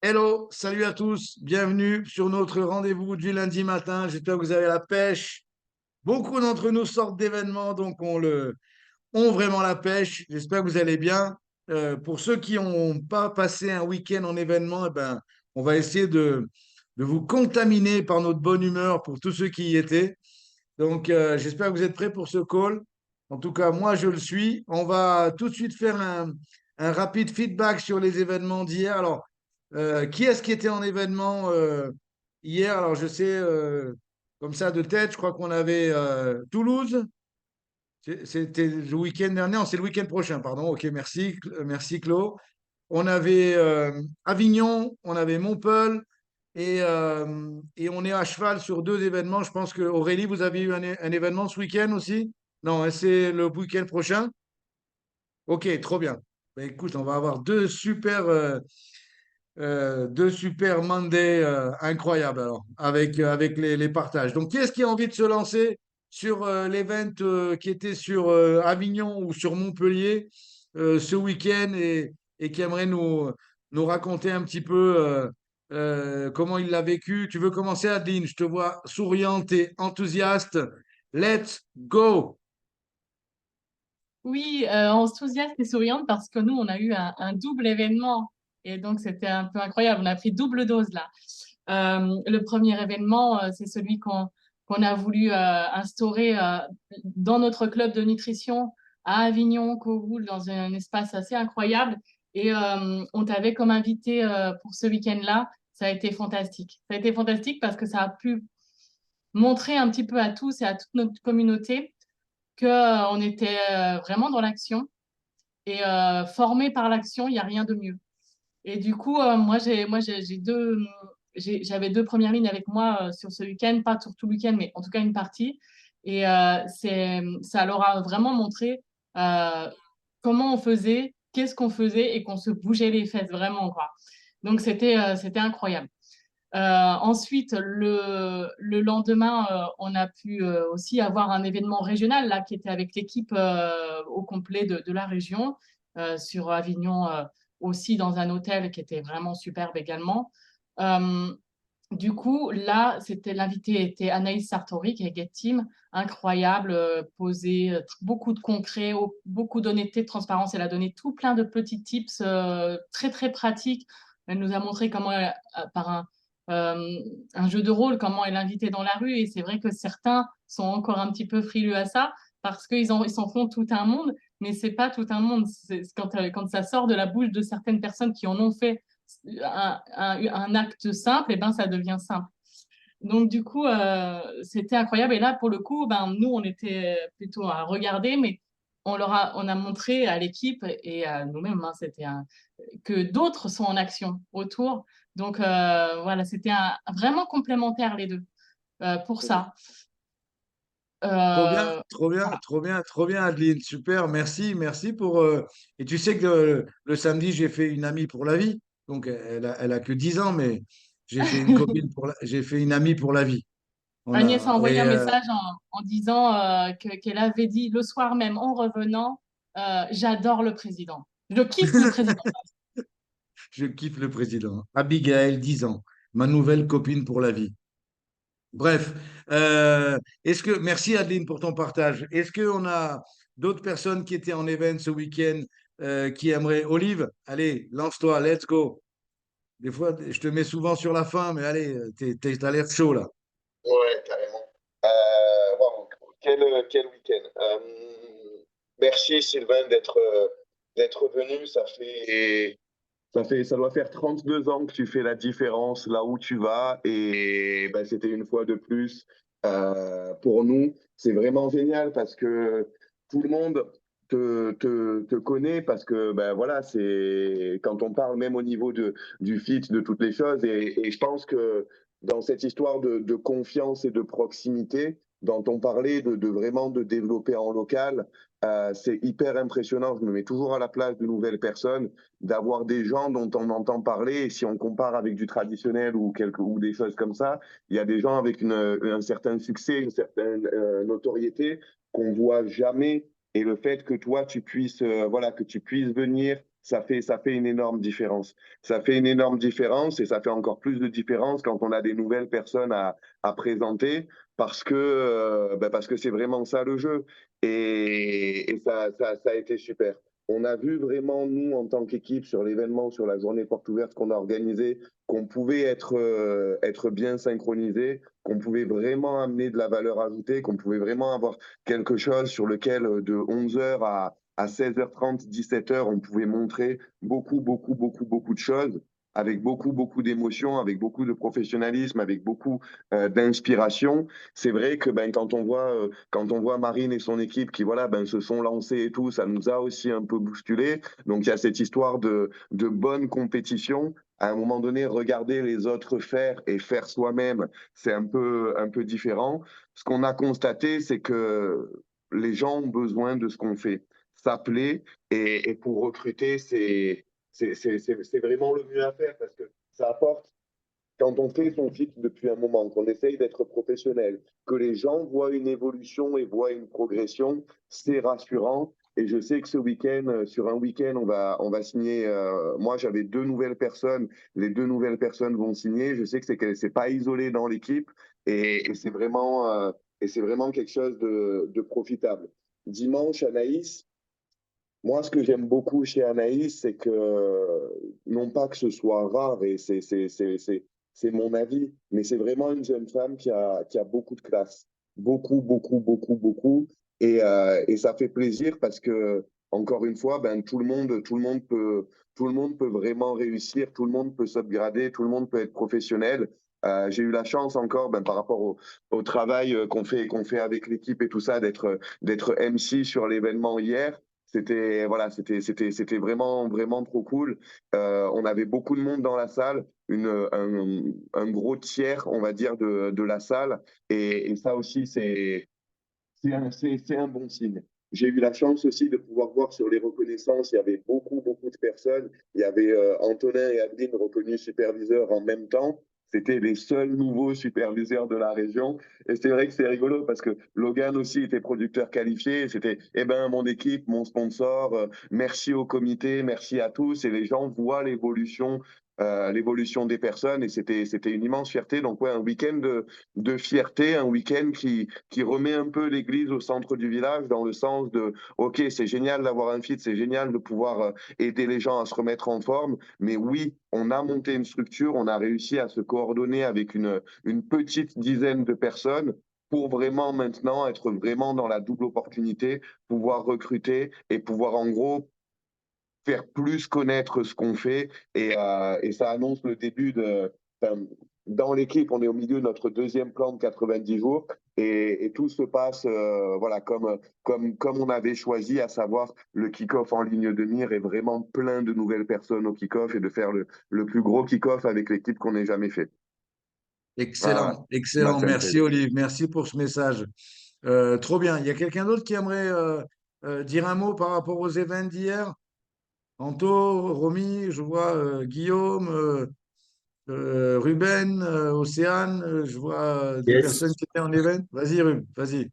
Hello, salut à tous, bienvenue sur notre rendez-vous du lundi matin. J'espère que vous avez la pêche. Beaucoup d'entre nous sortent d'événements, donc ont vraiment la pêche. J'espère que vous allez bien. Pour ceux qui n'ont pas passé un week-end en événement, eh ben, on va essayer de vous contaminer par notre bonne humeur pour tous ceux qui y étaient. Donc, j'espère que vous êtes prêts pour ce call. En tout cas, moi, je le suis. On va tout de suite faire un rapide feedback sur les événements d'hier. Alors, qui est-ce qui était en événement hier? Alors, je sais, comme ça, de tête, je crois qu'on avait Toulouse. C'était le week-end dernier. Non, c'est le week-end prochain, pardon. OK, merci, merci, Claude. On avait Avignon, on avait Montpellier et on est à cheval sur deux événements. Je pense que Aurélie, vous avez eu un événement ce week-end aussi? Non, hein, c'est le week-end prochain. Ok, trop bien. Ben, écoute, on va avoir deux super Monday incroyables alors, avec les partages. Donc, qui est-ce qui a envie de se lancer sur l'event qui était sur Avignon ou sur Montpellier ce week-end et qui aimerait nous raconter un petit peu comment il l'a vécu? Tu veux commencer, Adeline? Je te vois souriante et enthousiaste. Let's go! Oui, enthousiaste et souriante parce que nous, on a eu un double événement et donc c'était un peu incroyable. On a pris double dose là. Le premier événement, c'est celui qu'on a voulu instaurer dans notre club de nutrition à Avignon, Cogoul, dans un espace assez incroyable. Et on t'avait comme invité pour ce week-end-là. Ça a été fantastique. Ça a été fantastique parce que ça a pu montrer un petit peu à tous et à toute notre communauté que on était vraiment dans l'action et formé par l'action, il n'y a rien de mieux. Et du coup, j'avais deux premières lignes avec moi sur ce week-end, pas sur tout le week-end, mais en tout cas une partie. Et ça leur a vraiment montré euh, comment on faisait, qu'est-ce qu'on faisait et qu'on se bougeait les fesses vraiment, quoi. Donc c'était incroyable. Ensuite, le lendemain, on a pu aussi avoir un événement régional là, qui était avec l'équipe au complet de la région sur Avignon aussi dans un hôtel qui était vraiment superbe également. Euh, du coup, là, l'invité était Anaïs Sartori qui est Get Team, incroyable, posée, beaucoup de concret, beaucoup d'honnêteté, de transparence. Elle a donné tout plein de petits tips très très pratiques. Elle nous a montré comment, par euh, un jeu de rôle, comment elle invitait dans la rue. Et c'est vrai que certains sont encore un petit peu frileux à ça parce ils s'en font tout un monde, mais c'est pas tout un monde. Quand ça sort de la bouche de certaines personnes qui en ont fait un acte simple, et ben ça devient simple. Donc du coup, c'était incroyable. Et là, pour le coup, ben nous, on était plutôt à regarder, mais on a montré à l'équipe et à nous-mêmes, hein, que d'autres sont en action autour. Donc voilà, c'était vraiment complémentaire les deux pour ça. Trop bien, trop bien, Voilà. trop bien, trop bien, Adeline. Super, merci, merci pour. Et tu sais que le samedi, j'ai fait une amie pour la vie. Donc, elle a que 10 ans, mais j'ai fait une copine j'ai fait une amie pour la vie. Agnès a envoyé Et un message en disant qu'elle avait dit le soir même en revenant, j'adore le président. Je kiffe le président. je kiffe le président. Abigail, 10 ans, ma nouvelle copine pour la vie. Bref, merci Adeline pour ton partage. Est-ce qu'on a d'autres personnes qui étaient en event ce week-end qui aimeraient? Olive, allez, lance-toi, let's go. Des fois, je te mets souvent sur la fin, mais allez, t'as l'air chaud là. Ouais, carrément. Waouh, quel week-end. Merci Sylvain d'être venu. Ça doit faire 32 ans que tu fais la différence là où tu vas et ben, c'était une fois de plus pour nous. C'est vraiment génial parce que tout le monde te connaît parce que ben voilà, c'est quand on parle même au niveau du fit, de toutes les choses et je pense que dans cette histoire de confiance et de proximité dont on parlait, de vraiment de développer en local, c'est hyper impressionnant. Je me mets toujours à la place de nouvelles personnes d'avoir des gens dont on entend parler. Et si on compare avec du traditionnel ou des choses comme ça, il y a des gens avec un certain succès, une certaine notoriété qu'on voit jamais Et le fait que toi, tu puisses, voilà, que tu puisses venir, ça fait une énorme différence. Ça fait une énorme différence et ça fait encore plus de différence quand on a des nouvelles personnes à présenter parce que c'est vraiment ça le jeu. Et ça a été super. On a vu vraiment, nous, en tant qu'équipe, sur l'événement, sur la journée porte ouverte qu'on a organisée, qu'on pouvait être bien synchronisé, qu'on pouvait vraiment amener de la valeur ajoutée, qu'on pouvait vraiment avoir quelque chose sur lequel de 11h à 16h30, 17h, on pouvait montrer beaucoup de choses avec beaucoup d'émotions, avec beaucoup de professionnalisme, avec beaucoup d'inspiration. C'est vrai que quand on voit Marine et son équipe qui voilà, se sont lancés et tout, ça nous a aussi un peu bousculé. Donc il y a cette histoire de bonne compétition. À un moment donné, regarder les autres faire et faire soi-même, c'est un peu différent. Ce qu'on a constaté, c'est que les gens ont besoin de ce qu'on fait. Ça plaît et pour recruter, c'est vraiment le mieux à faire parce que ça apporte, quand on fait son fixe depuis un moment, qu'on essaye d'être professionnel, que les gens voient une évolution et voient une progression, c'est rassurant. Et je sais que ce week-end, sur un week-end, on va signer. Moi, j'avais 2 nouvelles personnes. Les 2 nouvelles personnes vont signer. Je sais que c'est pas isolé dans l'équipe et c'est vraiment quelque chose de profitable. Dimanche, Anaïs, moi, ce que j'aime beaucoup chez Anaïs, c'est que, non pas que ce soit rare, et c'est mon avis, mais c'est vraiment une jeune femme qui a beaucoup de classe. Beaucoup. Et ça fait plaisir parce que, encore une fois, tout le monde peut vraiment réussir, tout le monde peut s'upgrader, tout le monde peut être professionnel. J'ai eu la chance encore, par rapport au travail qu'on fait avec l'équipe et tout ça, d'être MC sur l'événement hier. C'était vraiment trop cool. On avait beaucoup de monde dans la salle, un gros tiers, on va dire, de la salle. Et ça aussi, c'est un bon signe. J'ai eu la chance aussi de pouvoir voir sur les reconnaissances, il y avait beaucoup de personnes. Il y avait Antonin et Adeline reconnus superviseurs en même temps. C'était les seuls nouveaux superviseurs de la région. Et c'est vrai que c'est rigolo parce que Logan aussi était producteur qualifié. C'était, mon équipe, mon sponsor, merci au comité, merci à tous. Et les gens voient l'évolution des personnes et c'était une immense fierté. Donc, ouais, un week-end de fierté, un week-end qui remet un peu l'église au centre du village dans le sens de, OK, c'est génial d'avoir un fit, c'est génial de pouvoir aider les gens à se remettre en forme. Mais oui, on a monté une structure, on a réussi à se coordonner avec une petite dizaine de personnes pour vraiment maintenant être vraiment dans la double opportunité, pouvoir recruter et pouvoir en gros faire plus connaître ce qu'on fait et ça annonce le début dans l'équipe, on est au milieu de notre deuxième plan de 90 jours et tout se passe voilà, comme on avait choisi, à savoir le kick-off en ligne de mire et vraiment plein de nouvelles personnes au kick-off et de faire le plus gros kick-off avec l'équipe qu'on ait jamais fait. Voilà, Excellent. ça me fait. Merci, Olive. Merci pour ce message. Trop bien. Il y a quelqu'un d'autre qui aimerait dire un mot par rapport aux événements d'hier? Anto, Romy, je vois Guillaume, Ruben, Océane, je vois des Yes. personnes qui étaient en événement. Vas-y, Ruben, vas-y.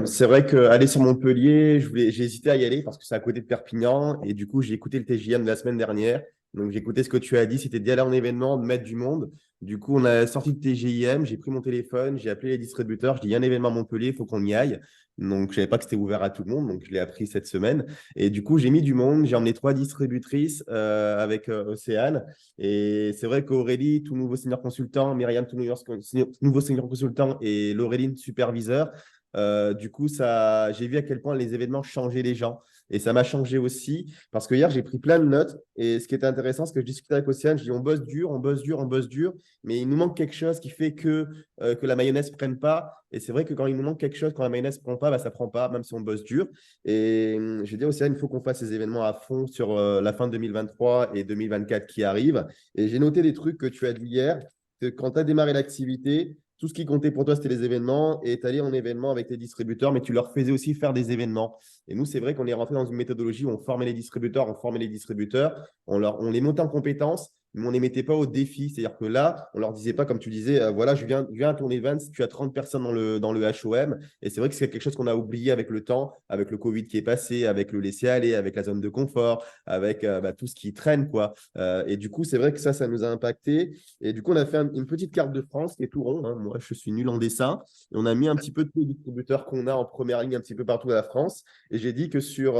C'est vrai qu'aller sur Montpellier, j'ai hésité à y aller parce que c'est à côté de Perpignan et du coup, j'ai écouté le TJM de la semaine dernière. Donc, j'ai écouté ce que tu as dit, c'était d'y aller en événement, de mettre du monde. Du coup, on a sorti le TJM, j'ai pris mon téléphone, j'ai appelé les distributeurs, je dis il y a un événement à Montpellier, il faut qu'on y aille. Donc, je savais pas que c'était ouvert à tout le monde, donc je l'ai appris cette semaine. Et du coup, j'ai mis du monde, j'ai emmené 3 distributrices avec Océane. Et c'est vrai qu'Aurélie, tout nouveau senior consultant, Myriam, tout nouveau senior consultant et Laureline, superviseur. Du coup, j'ai vu à quel point les événements changeaient les gens. Et ça m'a changé aussi parce que hier, j'ai pris plein de notes. Et ce qui était intéressant, c'est que je discutais avec Océane, je dis on bosse dur, on bosse dur, on bosse dur, mais il nous manque quelque chose qui fait que la mayonnaise ne prenne pas. Et c'est vrai que quand il nous manque quelque chose, quand la mayonnaise ne prend pas, ça ne prend pas, même si on bosse dur. Et je dis à Océane, il faut qu'on fasse ces événements à fond sur la fin de 2023 et 2024 qui arrivent. Et j'ai noté des trucs que tu as dit hier, que quand tu as démarré l'activité, tout ce qui comptait pour toi, c'était les événements et tu allais en événement avec tes distributeurs, mais tu leur faisais aussi faire des événements. Et nous, c'est vrai qu'on est rentré dans une méthodologie où on formait les distributeurs, on les montait en compétences, mais on ne les mettait pas au défi. C'est-à-dire que là, on ne leur disait pas, comme tu disais, voilà, je viens à ton event, tu as 30 personnes dans le HOM. Et c'est vrai que c'est quelque chose qu'on a oublié avec le temps, avec le Covid qui est passé, avec le laisser-aller, avec la zone de confort, avec tout ce qui traîne, quoi. Et du coup, c'est vrai que ça nous a impacté. Et du coup, on a fait une petite carte de France qui est tout rond, hein. Moi, je suis nul en dessin. Et on a mis un petit peu tous les distributeurs qu'on a en première ligne un petit peu partout à la France. Et j'ai dit que sur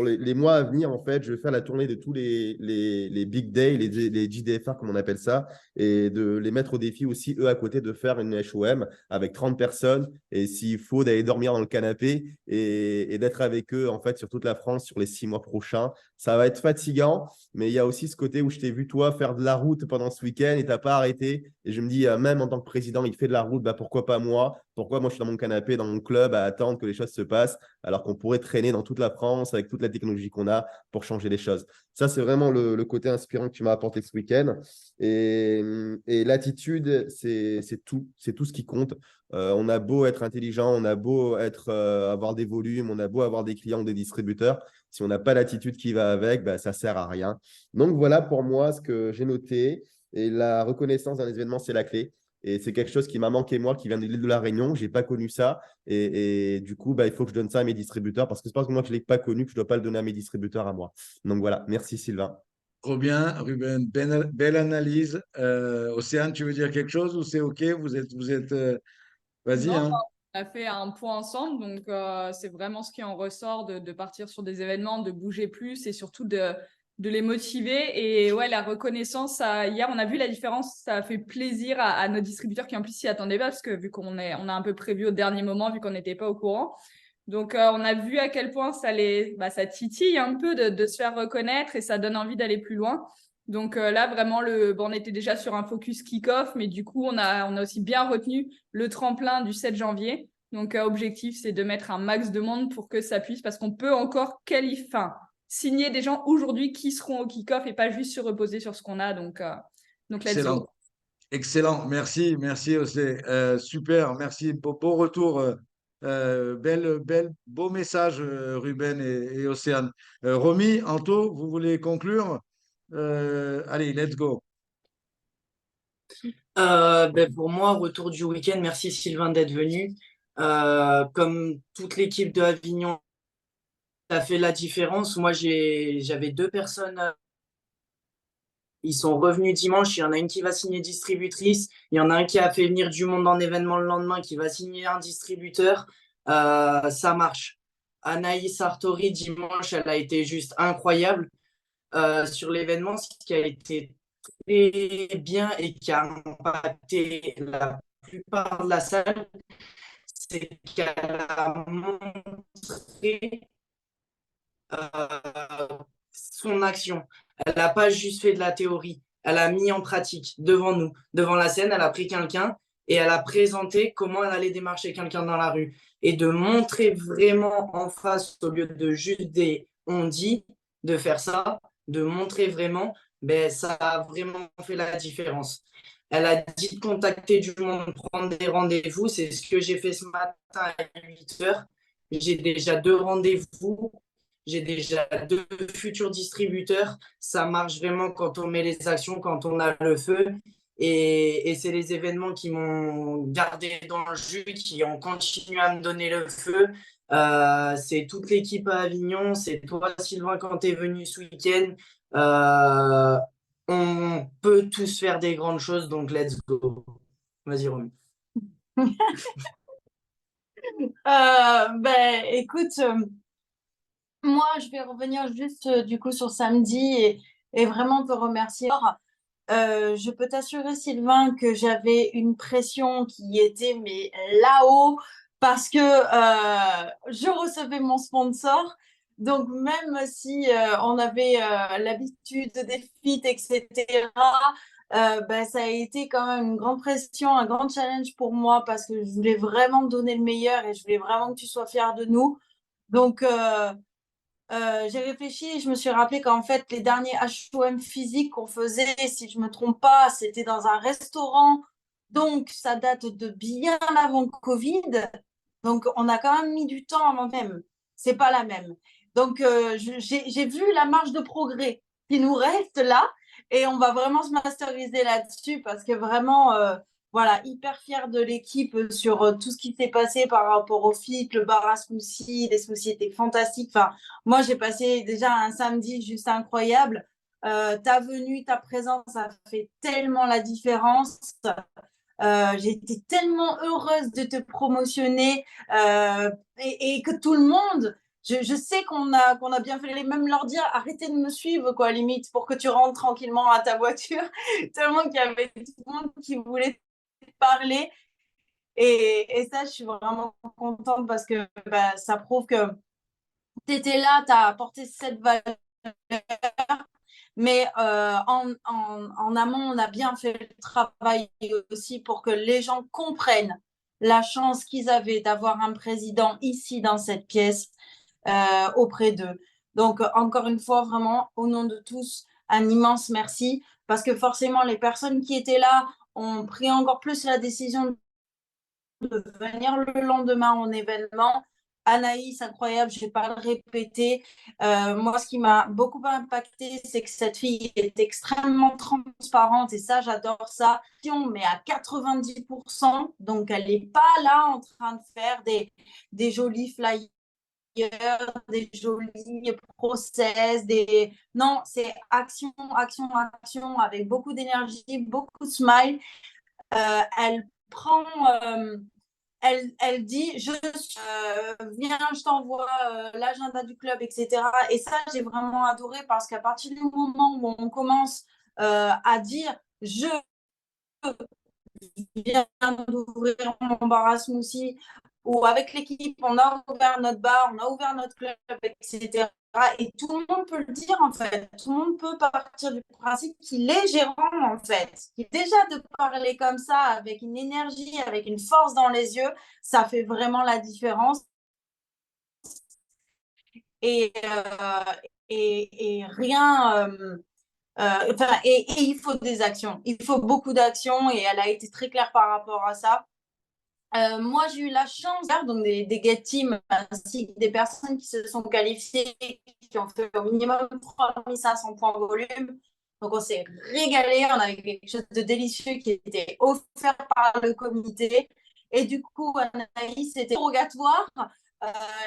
les mois à venir, en fait, je vais faire la tournée de tous les big day, les JDFR, comme on appelle ça, et de les mettre au défi aussi, eux, à côté, de faire une HOM avec 30 personnes. Et s'il faut, d'aller dormir dans le canapé et d'être avec eux, en fait, sur toute la France sur les 6 mois prochains. Ça va être fatigant, mais il y a aussi ce côté où je t'ai vu, toi, faire de la route pendant ce week-end et tu n'as pas arrêté. Et je me dis, même en tant que président, il fait de la route, bah, pourquoi pas moi? Pourquoi moi, je suis dans mon canapé, dans mon club, à attendre que les choses se passent, alors qu'on pourrait traîner dans toute la France avec toute la technologie qu'on a pour changer les choses. Ça, c'est vraiment le côté inspirant que tu m'as apporté ce week-end. Et l'attitude, c'est tout ce qui compte. On a beau être intelligent, on a beau avoir des volumes, on a beau avoir des clients ou des distributeurs. Si on n'a pas l'attitude qui va avec, bah, ça ne sert à rien. Donc voilà pour moi ce que j'ai noté. Et la reconnaissance d'un événement, c'est la clé. Et c'est quelque chose qui m'a manqué, moi, qui vient de l'île de la Réunion. Je n'ai pas connu ça. Et du coup, bah, il faut que je donne ça à mes distributeurs parce que c'est parce que moi, je ne l'ai pas connu que je ne dois pas le donner à mes distributeurs à moi. Donc voilà, merci Sylvain. Trop bien, Ruben. Belle analyse. Océane, tu veux dire quelque chose ou c'est OK? Vas-y, Non, hein. on a fait un point ensemble, donc c'est vraiment ce qui en ressort de partir sur des événements, de bouger plus et surtout de les motiver. Et ouais, la reconnaissance, hier, on a vu la différence, ça a fait plaisir à nos distributeurs qui en plus s'y attendaient pas, parce que vu on a un peu prévu au dernier moment, vu qu'on n'était pas au courant. Donc, on a vu à quel point ça titille un peu de se faire reconnaître et ça donne envie d'aller plus loin. Donc là, vraiment, on était déjà sur un focus kick-off, mais du coup, on a aussi bien retenu le tremplin du 7 janvier. Donc, objectif, c'est de mettre un max de monde pour que ça puisse, parce qu'on peut encore signer des gens aujourd'hui qui seront au kick-off et pas juste se reposer sur ce qu'on a. Donc let's go. Excellent. Excellent. Merci, Océ. Super. Merci. Beau retour. Beau message, Ruben et Océane. Romy, Anto, vous voulez conclure? Allez, let's go. Pour moi, retour du week-end, merci Sylvain d'être venu. Comme toute l'équipe de Avignon, ça fait la différence. Moi, j'avais 2 personnes. Ils sont revenus dimanche. Il y en a une qui va signer distributrice. Il y en a un qui a fait venir du monde en événement le lendemain qui va signer un distributeur. Ça marche. Anaïs Sartori, dimanche, elle a été juste incroyable sur l'événement. Ce qui a été très bien et qui a impacté la plupart de la salle, c'est qu'elle a montré son action. Elle n'a pas juste fait de la théorie, elle a mis en pratique devant nous, devant la scène, elle a pris quelqu'un et elle a présenté comment elle allait démarcher quelqu'un dans la rue et de montrer vraiment en face au lieu de juste des on dit de faire ça, de montrer vraiment, ça a vraiment fait la différence. Elle a dit de contacter du monde, prendre des rendez-vous. C'est ce que j'ai fait ce matin à 8h. J'ai déjà 2 rendez-vous. J'ai déjà 2 futurs distributeurs. Ça marche vraiment quand on met les actions, quand on a le feu. Et c'est les événements qui m'ont gardé dans le jus, qui ont continué à me donner le feu. C'est toute l'équipe à Avignon. C'est toi, Sylvain, quand tu es venu ce week-end. On peut tous faire des grandes choses, donc let's go. Vas-y, Romy. Écoute, moi, je vais revenir juste du coup sur samedi et vraiment te remercier. Je peux t'assurer, Sylvain, que j'avais une pression qui était mais là-haut parce que je recevais mon sponsor. Donc, même si on avait l'habitude des feats, etc., ça a été quand même une grande pression, un grand challenge pour moi parce que je voulais vraiment te donner le meilleur et je voulais vraiment que tu sois fier de nous. Donc, j'ai réfléchi et je me suis rappelé qu'en fait, les derniers HOM physiques qu'on faisait, si je ne me trompe pas, c'était dans un restaurant. Donc, ça date de bien avant le Covid. Donc, on a quand même mis du temps avant même. C'est pas la même. Donc, j'ai vu la marge de progrès qui nous reste là. Et on va vraiment se masteriser là-dessus parce que vraiment, voilà, hyper fière de l'équipe sur tout ce qui s'est passé par rapport au FIC, le bar à smoothies. Les smoothies étaient fantastiques. Enfin, moi, j'ai passé déjà un samedi juste incroyable. Ta venue, ta présence, ça fait tellement la différence. J'ai été tellement heureuse de te promotionner et que tout le monde, je sais qu'on a bien fait, même leur dire arrêtez de me suivre, quoi, limite, pour que tu rentres tranquillement à ta voiture. Tellement qu'il y avait tout le monde qui voulait te parler. Et ça, je suis vraiment contente parce que bah, ça prouve que tu étais là, tu as apporté cette valeur. Mais en amont, on a bien fait le travail aussi pour que les gens comprennent la chance qu'ils avaient d'avoir un président ici dans cette pièce auprès d'eux. Donc, encore une fois, vraiment, au nom de tous, un immense merci parce que forcément, les personnes qui étaient là ont pris encore plus la décision de venir le lendemain en événement. Anaïs, incroyable, je ne vais pas le répéter. Moi, ce qui m'a beaucoup impacté, c'est que cette fille est extrêmement transparente et ça, j'adore ça. Mais à 90%, donc elle n'est pas là en train de faire des jolis flyers, des jolis process, non, c'est action, action, action, avec beaucoup d'énergie, beaucoup de smile. Elle prend, elle dit, viens, je t'envoie l'agenda du club, etc. Et ça, j'ai vraiment adoré parce qu'à partir du moment où on commence à dire, je viens d'ouvrir mon bar à smoothie, ou avec l'équipe, on a ouvert notre bar, on a ouvert notre club, etc. Et tout le monde peut le dire, en fait. Tout le monde peut partir du principe qu'il est gérant, en fait. Et déjà, de parler comme ça, avec une énergie, avec une force dans les yeux, ça fait vraiment la différence. Et, rien... et il faut des actions. Il faut beaucoup d'actions et elle a été très claire par rapport à ça. Moi, j'ai eu la chance, donc des Get Team, ainsi que des personnes qui se sont qualifiées, qui ont fait au minimum 3500 points de volume. Donc, on s'est régalé. On avait quelque chose de délicieux qui était offert par le comité. Et du coup, Anaïs, c'était interrogatoire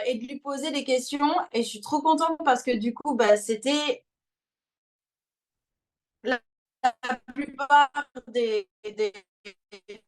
et de lui poser des questions. Et je suis trop contente parce que du coup, bah, c'était la plupart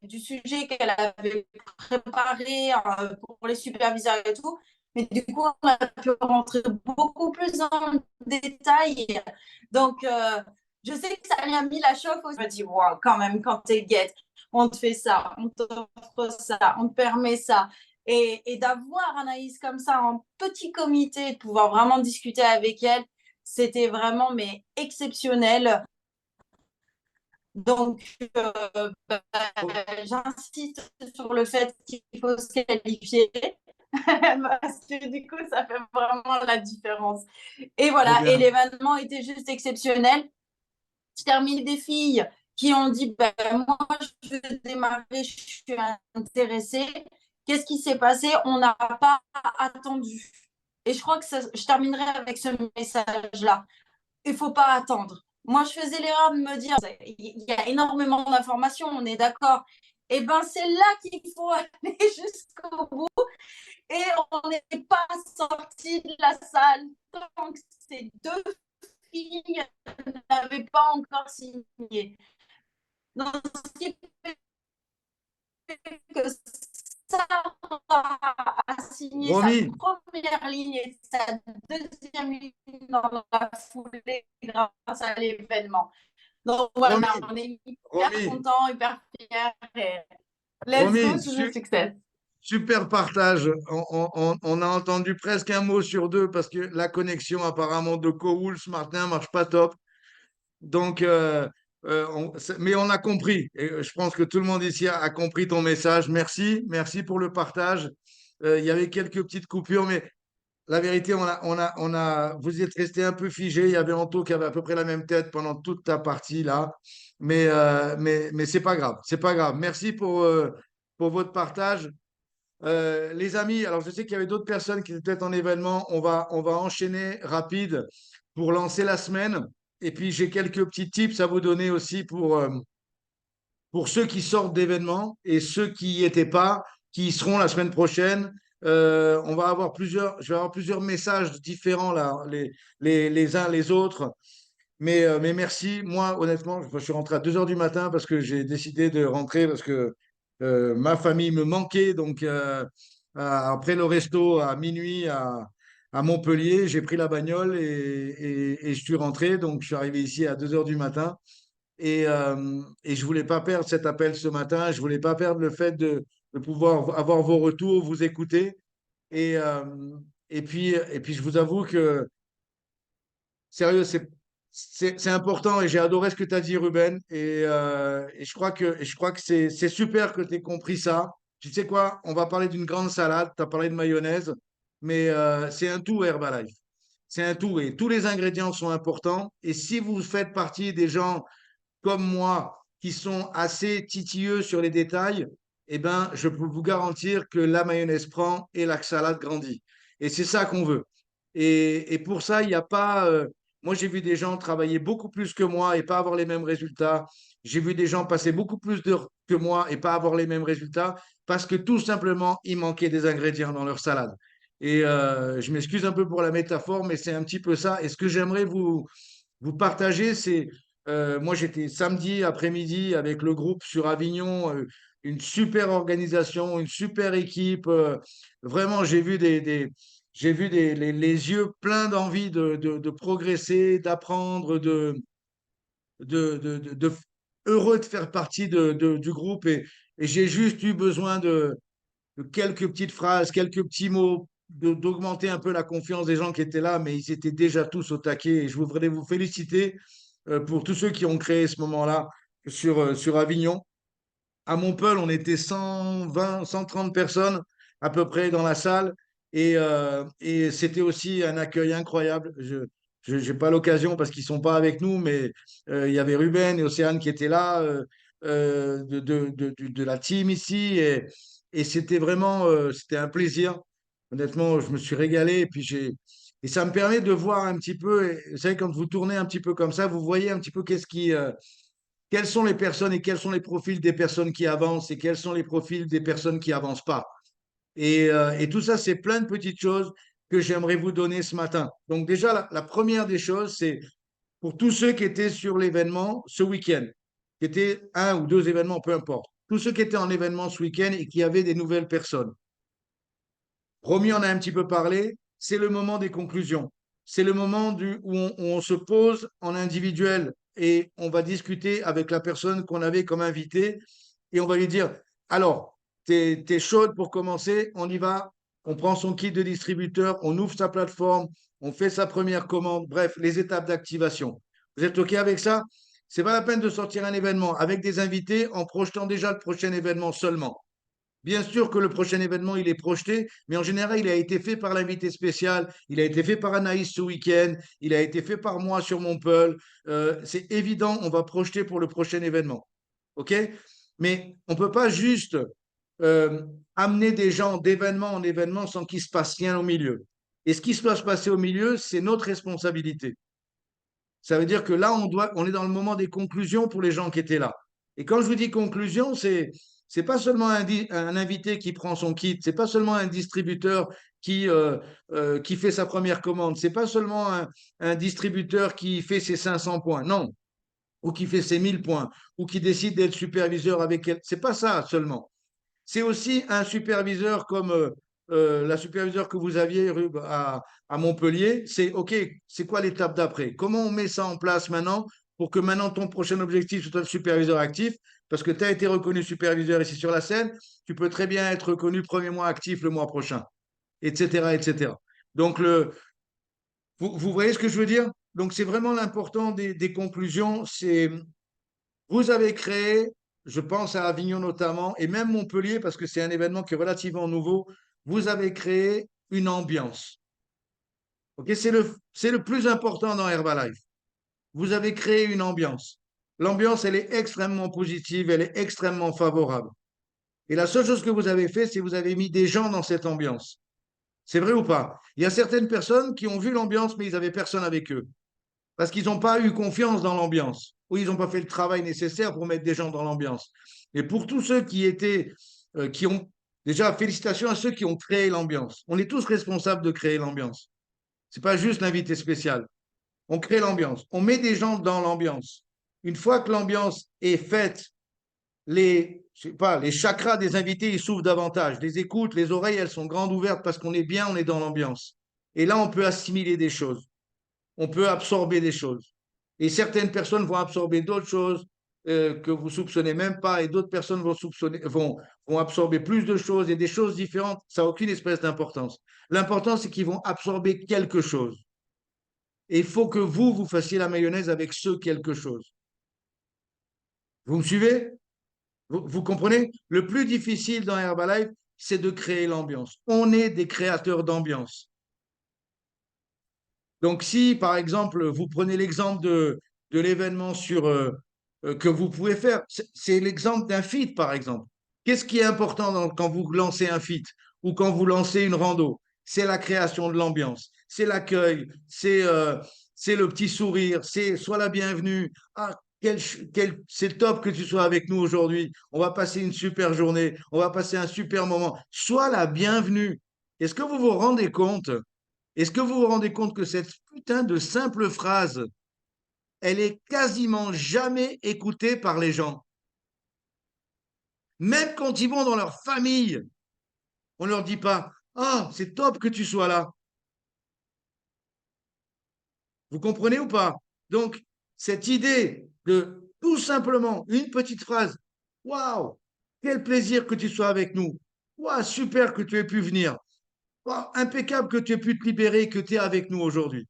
du sujet qu'elle avait préparé pour les superviseurs et tout. Mais du coup, on a pu rentrer beaucoup plus en détail. Donc, je sais que ça lui a mis la chauffe. Je me dis, wow, quand même, quand t'es guette, on te fait ça, on t'offre ça, on te permet ça. Et d'avoir Anaïs comme ça en petit comité, de pouvoir vraiment discuter avec elle, c'était vraiment mais exceptionnel. Donc, j'insiste sur le fait qu'il faut se qualifier parce que du coup, ça fait vraiment la différence. Et voilà, et l'événement était juste exceptionnel. Je termine des filles qui ont dit moi, je veux démarrer, je suis intéressée. Qu'est-ce qui s'est passé? On n'a pas attendu. Et je crois que je terminerai avec ce message-là. Il ne faut pas attendre. Moi, je faisais l'erreur de me dire, il y a énormément d'informations, on est d'accord. Et bien, c'est là qu'il faut aller jusqu'au bout. Et on n'est pas sorti de la salle tant que ces deux filles n'avaient pas encore signé. Donc, ce qui fait que Sarah a signé sa première ligne et sa deuxième ligne dans la foulée grâce à l'événement. Donc voilà, on est hyper content, hyper fiers. Let's go to the success. Super partage. On a entendu presque un mot sur deux parce que la connexion apparemment de Kowool ce matin marche pas top. Donc, mais on a compris. Et je pense que tout le monde ici a compris ton message. Merci, merci pour le partage. Il y avait quelques petites coupures, mais la vérité, vous êtes resté un peu figé. Il y avait Anto qui avait à peu près la même tête pendant toute ta partie là. Mais c'est pas grave. C'est pas grave. Merci pour votre partage. Les amis, alors je sais qu'il y avait d'autres personnes qui étaient peut-être en événement. On va enchaîner rapide pour lancer la semaine. Et puis, j'ai quelques petits tips à vous donner aussi pour ceux qui sortent d'événements et ceux qui n'y étaient pas, qui y seront la semaine prochaine. Je vais avoir plusieurs messages différents là, les uns les autres. Mais merci. Moi, honnêtement, je suis rentré à 2 heures du matin parce que j'ai décidé de rentrer parce que ma famille me manquait. Donc, après le resto à minuit à Montpellier, j'ai pris la bagnole et je suis rentré. Donc, je suis arrivé ici à 2 heures du matin. Et je voulais pas perdre cet appel ce matin. Je voulais pas perdre le fait de pouvoir avoir vos retours, vous écouter. Et, euh, et puis, je vous avoue que, sérieux, c'est important et j'ai adoré ce que tu as dit, Ruben. Et je crois que c'est super que tu aies compris ça. Tu sais quoi? On va parler d'une grande salade. Tu as parlé de mayonnaise, mais c'est un tout, Herbalife. C'est un tout et tous les ingrédients sont importants. Et si vous faites partie des gens comme moi qui sont assez titilleux sur les détails, eh ben, je peux vous garantir que la mayonnaise prend et la salade grandit. Et c'est ça qu'on veut. Et pour ça, il n'y a pas. Moi, j'ai vu des gens travailler beaucoup plus que moi et pas avoir les mêmes résultats. J'ai vu des gens passer beaucoup plus d'heures que moi et pas avoir les mêmes résultats parce que tout simplement, il manquait des ingrédients dans leur salade. Et je m'excuse un peu pour la métaphore, mais c'est un petit peu ça. Et ce que j'aimerais vous partager, c'est moi j'étais samedi après-midi avec le groupe sur Avignon, une super organisation, une super équipe. Vraiment, j'ai vu les yeux pleins d'envie de progresser, d'apprendre, de heureux de faire partie du groupe. Et j'ai juste eu besoin de quelques petites phrases, quelques petits mots, d'augmenter un peu la confiance des gens qui étaient là, mais ils étaient déjà tous au taquet. Et je voudrais vous féliciter pour tous ceux qui ont créé ce moment-là sur Avignon. À Montpellier, on était 120, 130 personnes à peu près dans la salle et c'était aussi un accueil incroyable. Je n'ai pas l'occasion parce qu'ils ne sont pas avec nous, mais il y avait Ruben et Océane qui étaient là de la team ici et c'était vraiment c'était un plaisir. Honnêtement, je me suis régalé et ça me permet de voir un petit peu, et vous savez, quand vous tournez un petit peu comme ça, vous voyez un petit peu quelles sont les personnes et quels sont les profils des personnes qui avancent et quels sont les profils des personnes qui avancent pas. Et tout ça, c'est plein de petites choses que j'aimerais vous donner ce matin. Donc déjà, la première des choses, c'est pour tous ceux qui étaient sur l'événement ce week-end, qui étaient un ou deux événements, peu importe, tous ceux qui étaient en événement ce week-end et qui avaient des nouvelles personnes. Promis, on a un petit peu parlé, c'est le moment des conclusions. C'est le moment où on se pose en individuel et on va discuter avec la personne qu'on avait comme invité et on va lui dire, alors, t'es chaude pour commencer, on y va, on prend son kit de distributeur, on ouvre sa plateforme, on fait sa première commande, bref, les étapes d'activation. Vous êtes OK avec ça? C'est pas la peine de sortir un événement avec des invités en projetant déjà le prochain événement seulement. Bien sûr que le prochain événement, il est projeté, mais en général, il a été fait par l'invité spécial, il a été fait par Anaïs ce week-end, il a été fait par moi sur Montpellier. C'est évident, on va projeter pour le prochain événement. OK? Mais on ne peut pas juste amener des gens d'événement en événement sans qu'il se passe rien au milieu. Et ce qui se doit se passer au milieu, c'est notre responsabilité. Ça veut dire que là, on est dans le moment des conclusions pour les gens qui étaient là. Et quand je vous dis conclusion, c'est pas seulement un invité qui prend son kit, c'est pas seulement un distributeur qui fait sa première commande, c'est pas seulement un distributeur qui fait ses 500 points, non, ou qui fait ses 1000 points, ou qui décide d'être superviseur avec elle. C'est pas ça seulement. C'est aussi un superviseur comme la superviseure que vous aviez à Montpellier. C'est OK, c'est quoi l'étape d'après? Comment on met ça en place maintenant pour que maintenant ton prochain objectif soit le superviseur actif? Parce que tu as été reconnu superviseur ici sur la scène, tu peux très bien être reconnu premier mois actif le mois prochain, etc., etc. Donc, vous voyez ce que je veux dire? Donc, c'est vraiment l'important des conclusions. C'est vous avez créé, je pense à Avignon notamment, et même Montpellier, parce que c'est un événement qui est relativement nouveau, vous avez créé une ambiance. Ok, c'est le plus important dans Herbalife. Vous avez créé une ambiance. L'ambiance, elle est extrêmement positive, elle est extrêmement favorable. Et la seule chose que vous avez fait, c'est que vous avez mis des gens dans cette ambiance. C'est vrai ou pas? Il y a certaines personnes qui ont vu l'ambiance, mais ils n'avaient personne avec eux. parce qu'ils n'ont pas eu confiance dans l'ambiance, ou ils n'ont pas fait le travail nécessaire pour mettre des gens dans l'ambiance. Et pour tous ceux qui étaient, qui ont, déjà, félicitations à ceux qui ont créé l'ambiance. On est tous responsables de créer l'ambiance. Ce n'est pas juste l'invité spécial. On crée l'ambiance. On met des gens dans l'ambiance. Une fois que l'ambiance est faite, je sais pas, les chakras des invités, ils s'ouvrent davantage. Les écoutes, les oreilles, elles sont grandes ouvertes parce qu'on est bien, on est dans l'ambiance. Et là, on peut assimiler des choses. On peut absorber des choses. Et certaines personnes vont absorber d'autres choses que vous soupçonnez même pas, et d'autres personnes vont absorber plus de choses et des choses différentes. Ça n'a aucune espèce d'importance. L'important, c'est qu'ils vont absorber quelque chose. Et il faut que vous fassiez la mayonnaise avec ce quelque chose. Vous me suivez? Vous comprenez? Le plus difficile dans Herbalife, c'est de créer l'ambiance. On est des créateurs d'ambiance. Donc, si, par exemple, vous prenez l'exemple de l'événement que vous pouvez faire, c'est l'exemple d'un feat, par exemple. Qu'est-ce qui est important quand vous lancez un feat ou quand vous lancez une rando? C'est la création de l'ambiance, c'est l'accueil, c'est le petit sourire, c'est sois la bienvenue. Ah, c'est top que tu sois avec nous aujourd'hui. On va passer une super journée, on va passer un super moment. Sois la bienvenue. Est-ce que vous vous rendez compte? Est-ce que vous vous rendez compte que cette putain de simple phrase, elle est quasiment jamais écoutée par les gens? Même quand ils vont dans leur famille, on ne leur dit pas ah, c'est top que tu sois là. Vous comprenez ou pas? Donc, cette idée de tout simplement une petite phrase, waouh, quel plaisir que tu sois avec nous. Waouh, super que tu aies pu venir. Waouh, impeccable que tu aies pu te libérer, que tu es avec nous aujourd'hui.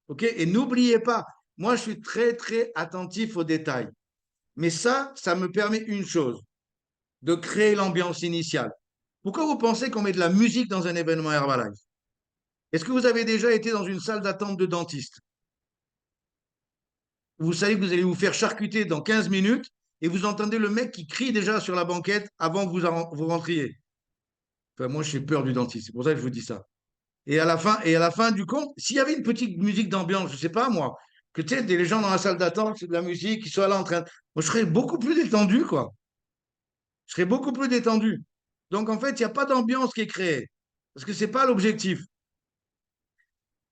OK? Et n'oubliez pas, moi, je suis très, très attentif aux détails. Mais ça me permet une chose, de créer l'ambiance initiale. Pourquoi vous pensez qu'on met de la musique dans un événement Herbalife? Est-ce que vous avez déjà été dans une salle d'attente de dentiste? Vous savez que vous allez vous faire charcuter dans 15 minutes et vous entendez le mec qui crie déjà sur la banquette avant que vous rentriez. Enfin, moi, j'ai peur du dentiste, c'est pour ça que je vous dis ça. Et à la fin du compte, s'il y avait une petite musique d'ambiance, je sais pas moi, que tu sais, les gens dans la salle d'attente, c'est de la musique, qui soient là en train moi, je serais beaucoup plus détendu, quoi. Je serais beaucoup plus détendu. Donc, en fait, il n'y a pas d'ambiance qui est créée. Parce que ce n'est pas l'objectif.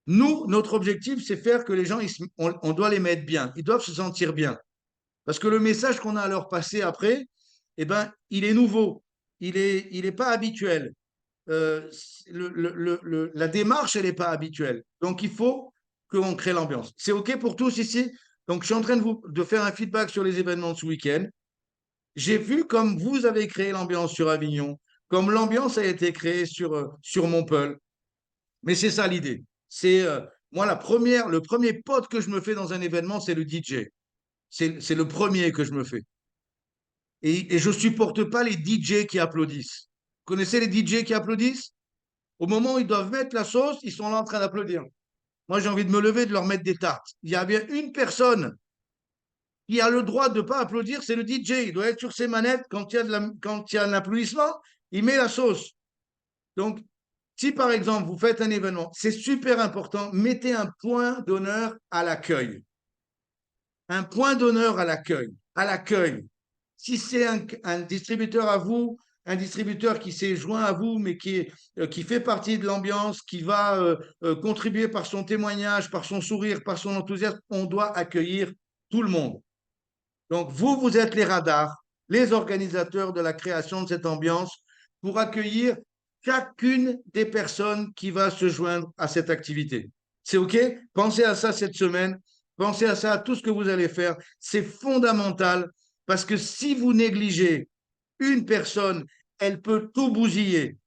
Nous, notre objectif, c'est faire que les gens, on doit les mettre bien. Ils doivent se sentir bien. Parce que le message qu'on a à leur passer après, eh ben, il est nouveau. Il est pas habituel. Euh, la démarche, elle n'est pas habituelle. Donc, il faut qu'on crée l'ambiance. C'est OK pour tous ici? Donc, je suis en train de faire un feedback sur les événements de ce week-end. J'ai vu comme vous avez créé l'ambiance sur Avignon, comme l'ambiance a été créée sur Montpellier. Mais c'est ça l'idée. Moi, le premier pote que je me fais dans un événement, c'est le DJ. C'est le premier que je me fais. Et je ne supporte pas les DJ qui applaudissent. Vous connaissez les DJ qui applaudissent? Au moment où ils doivent mettre la sauce, ils sont là en train d'applaudir. Moi, j'ai envie de me lever, de leur mettre des tartes. Il y a bien une personne qui a le droit de ne pas applaudir, c'est le DJ. Il doit être sur ses manettes quand il y a un applaudissement, il met la sauce. Donc, si par exemple vous faites un événement, c'est super important, mettez un point d'honneur à l'accueil. Un point d'honneur à l'accueil. À l'accueil. Si c'est un distributeur à vous, un distributeur qui s'est joint à vous, mais qui fait partie de l'ambiance, qui va contribuer par son témoignage, par son sourire, par son enthousiasme, on doit accueillir tout le monde. Donc, vous êtes les radars, les organisateurs de la création de cette ambiance pour accueillir chacune des personnes qui va se joindre à cette activité. C'est OK? Pensez à ça cette semaine. Pensez à ça, à tout ce que vous allez faire. C'est fondamental parce que si vous négligez une personne, elle peut tout bousiller.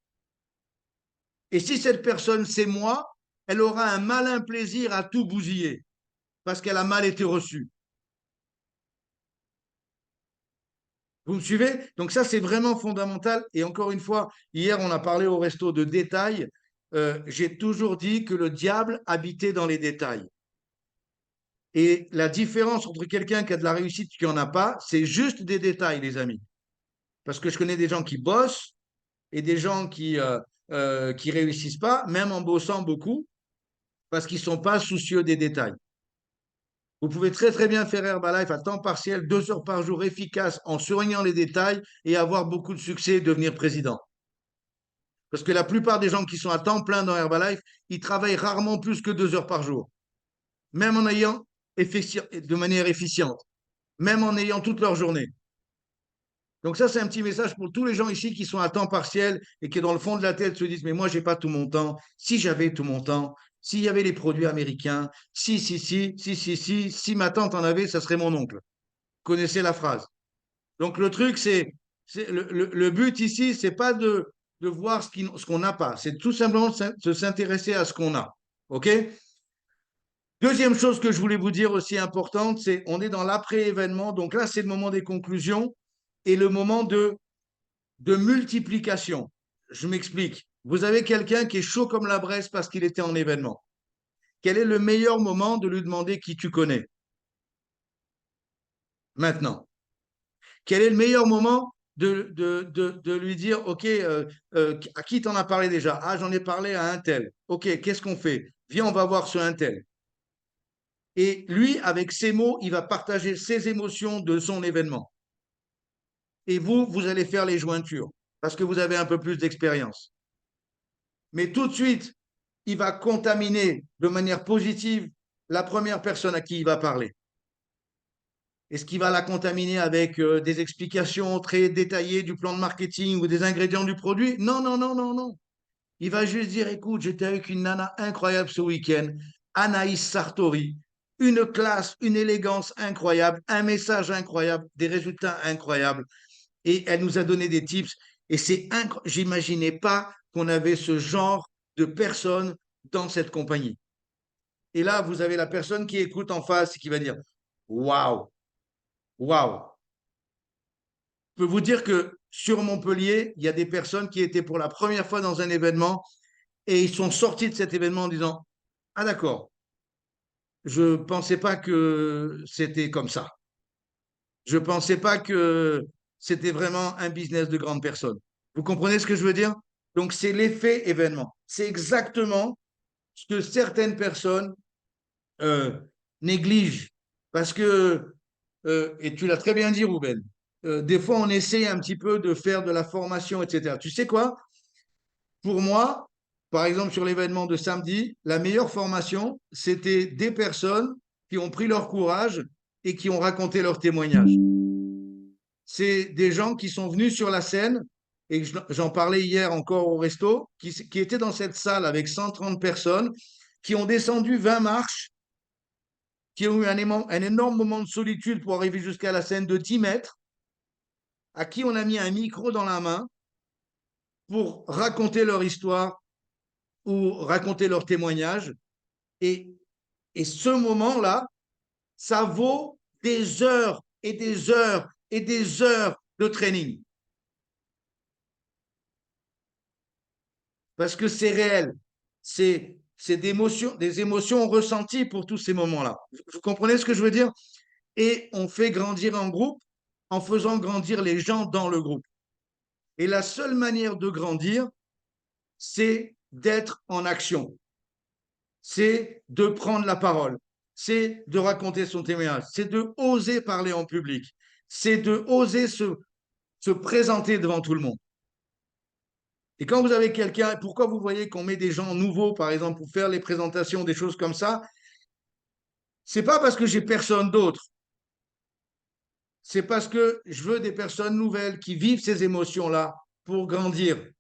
Et si cette personne, c'est moi, elle aura un malin plaisir à tout bousiller parce qu'elle a mal été reçue. Vous me suivez? Donc ça, c'est vraiment fondamental. Et encore une fois, hier, on a parlé au resto de détails. J'ai toujours dit que le diable habitait dans les détails. Et la différence entre quelqu'un qui a de la réussite et qui n'en a pas, c'est juste des détails, les amis. Parce que je connais des gens qui bossent et des gens qui réussissent pas, même en bossant beaucoup, parce qu'ils ne sont pas soucieux des détails. Vous pouvez très très bien faire Herbalife à temps partiel, 2 heures par jour, efficace, en surlignant les détails et avoir beaucoup de succès et devenir président. Parce que la plupart des gens qui sont à temps plein dans Herbalife, ils travaillent rarement plus que 2 heures par jour, même en ayant de manière efficiente, même en ayant toute leur journée. Donc ça, c'est un petit message pour tous les gens ici qui sont à temps partiel et qui, dans le fond de la tête, se disent, mais moi, j'ai pas tout mon temps. Si j'avais tout mon temps, s'il y avait les produits américains, si ma tante en avait, ça serait mon oncle. Vous connaissez la phrase. Donc le truc, le but ici, c'est pas de voir ce qu'on n'a pas. C'est tout simplement de s'intéresser à ce qu'on a. OK? Deuxième chose que je voulais vous dire aussi importante, c'est on est dans l'après-événement. Donc là, c'est le moment des conclusions et le moment de multiplication. Je m'explique. Vous avez quelqu'un qui est chaud comme la braise parce qu'il était en événement. Quel est le meilleur moment de lui demander qui tu connais? Maintenant. Quel est le meilleur moment de lui dire, OK, à qui t'en as parlé déjà? Ah, j'en ai parlé à un tel. OK, qu'est-ce qu'on fait? Viens, on va voir ce un tel. Et lui, avec ses mots, il va partager ses émotions de son événement. Et vous allez faire les jointures parce que vous avez un peu plus d'expérience. Mais tout de suite, il va contaminer de manière positive la première personne à qui il va parler. Est-ce qu'il va la contaminer avec des explications très détaillées du plan de marketing ou des ingrédients du produit? Non, non, non, non, non. Il va juste dire, écoute, j'étais avec une nana incroyable ce week-end, Anaïs Sartori, une classe, une élégance incroyable, un message incroyable, des résultats incroyables. Et elle nous a donné des tips. Et j'imaginais pas qu'on avait ce genre de personnes dans cette compagnie. Et là, vous avez la personne qui écoute en face et qui va dire, waouh, waouh. Je peux vous dire que sur Montpellier, il y a des personnes qui étaient pour la première fois dans un événement et ils sont sortis de cet événement en disant, ah d'accord, je ne pensais pas que c'était comme ça. Je ne pensais pas que c'était vraiment un business de grandes personnes. Vous comprenez ce que je veux dire? Donc, c'est l'effet événement. C'est exactement ce que certaines personnes négligent. Parce que, et tu l'as très bien dit, Ruben, des fois, on essaie un petit peu de faire de la formation, etc. Tu sais quoi? Pour moi, par exemple, sur l'événement de samedi, la meilleure formation, c'était des personnes qui ont pris leur courage et qui ont raconté leur témoignage. C'est des gens qui sont venus sur la scène, et j'en parlais hier encore au resto, qui étaient dans cette salle avec 130 personnes, qui ont descendu 20 marches, qui ont eu un énorme moment de solitude pour arriver jusqu'à la scène de 10 mètres, à qui on a mis un micro dans la main pour raconter leur histoire ou raconter leur témoignage. Et ce moment-là, ça vaut des heures et des heures et des heures de training. Parce que c'est réel. C'est des émotions ressenties pour tous ces moments-là. Vous comprenez ce que je veux dire? Et on fait grandir un groupe en faisant grandir les gens dans le groupe. Et la seule manière de grandir, c'est d'être en action. C'est de prendre la parole. C'est de raconter son témoignage. C'est de oser parler en public. C'est de oser se présenter devant tout le monde. Et quand vous avez quelqu'un, pourquoi vous voyez qu'on met des gens nouveaux, par exemple, pour faire les présentations, des choses comme ça? C'est pas parce que j'ai personne d'autre. C'est parce que je veux des personnes nouvelles qui vivent ces émotions-là pour grandir.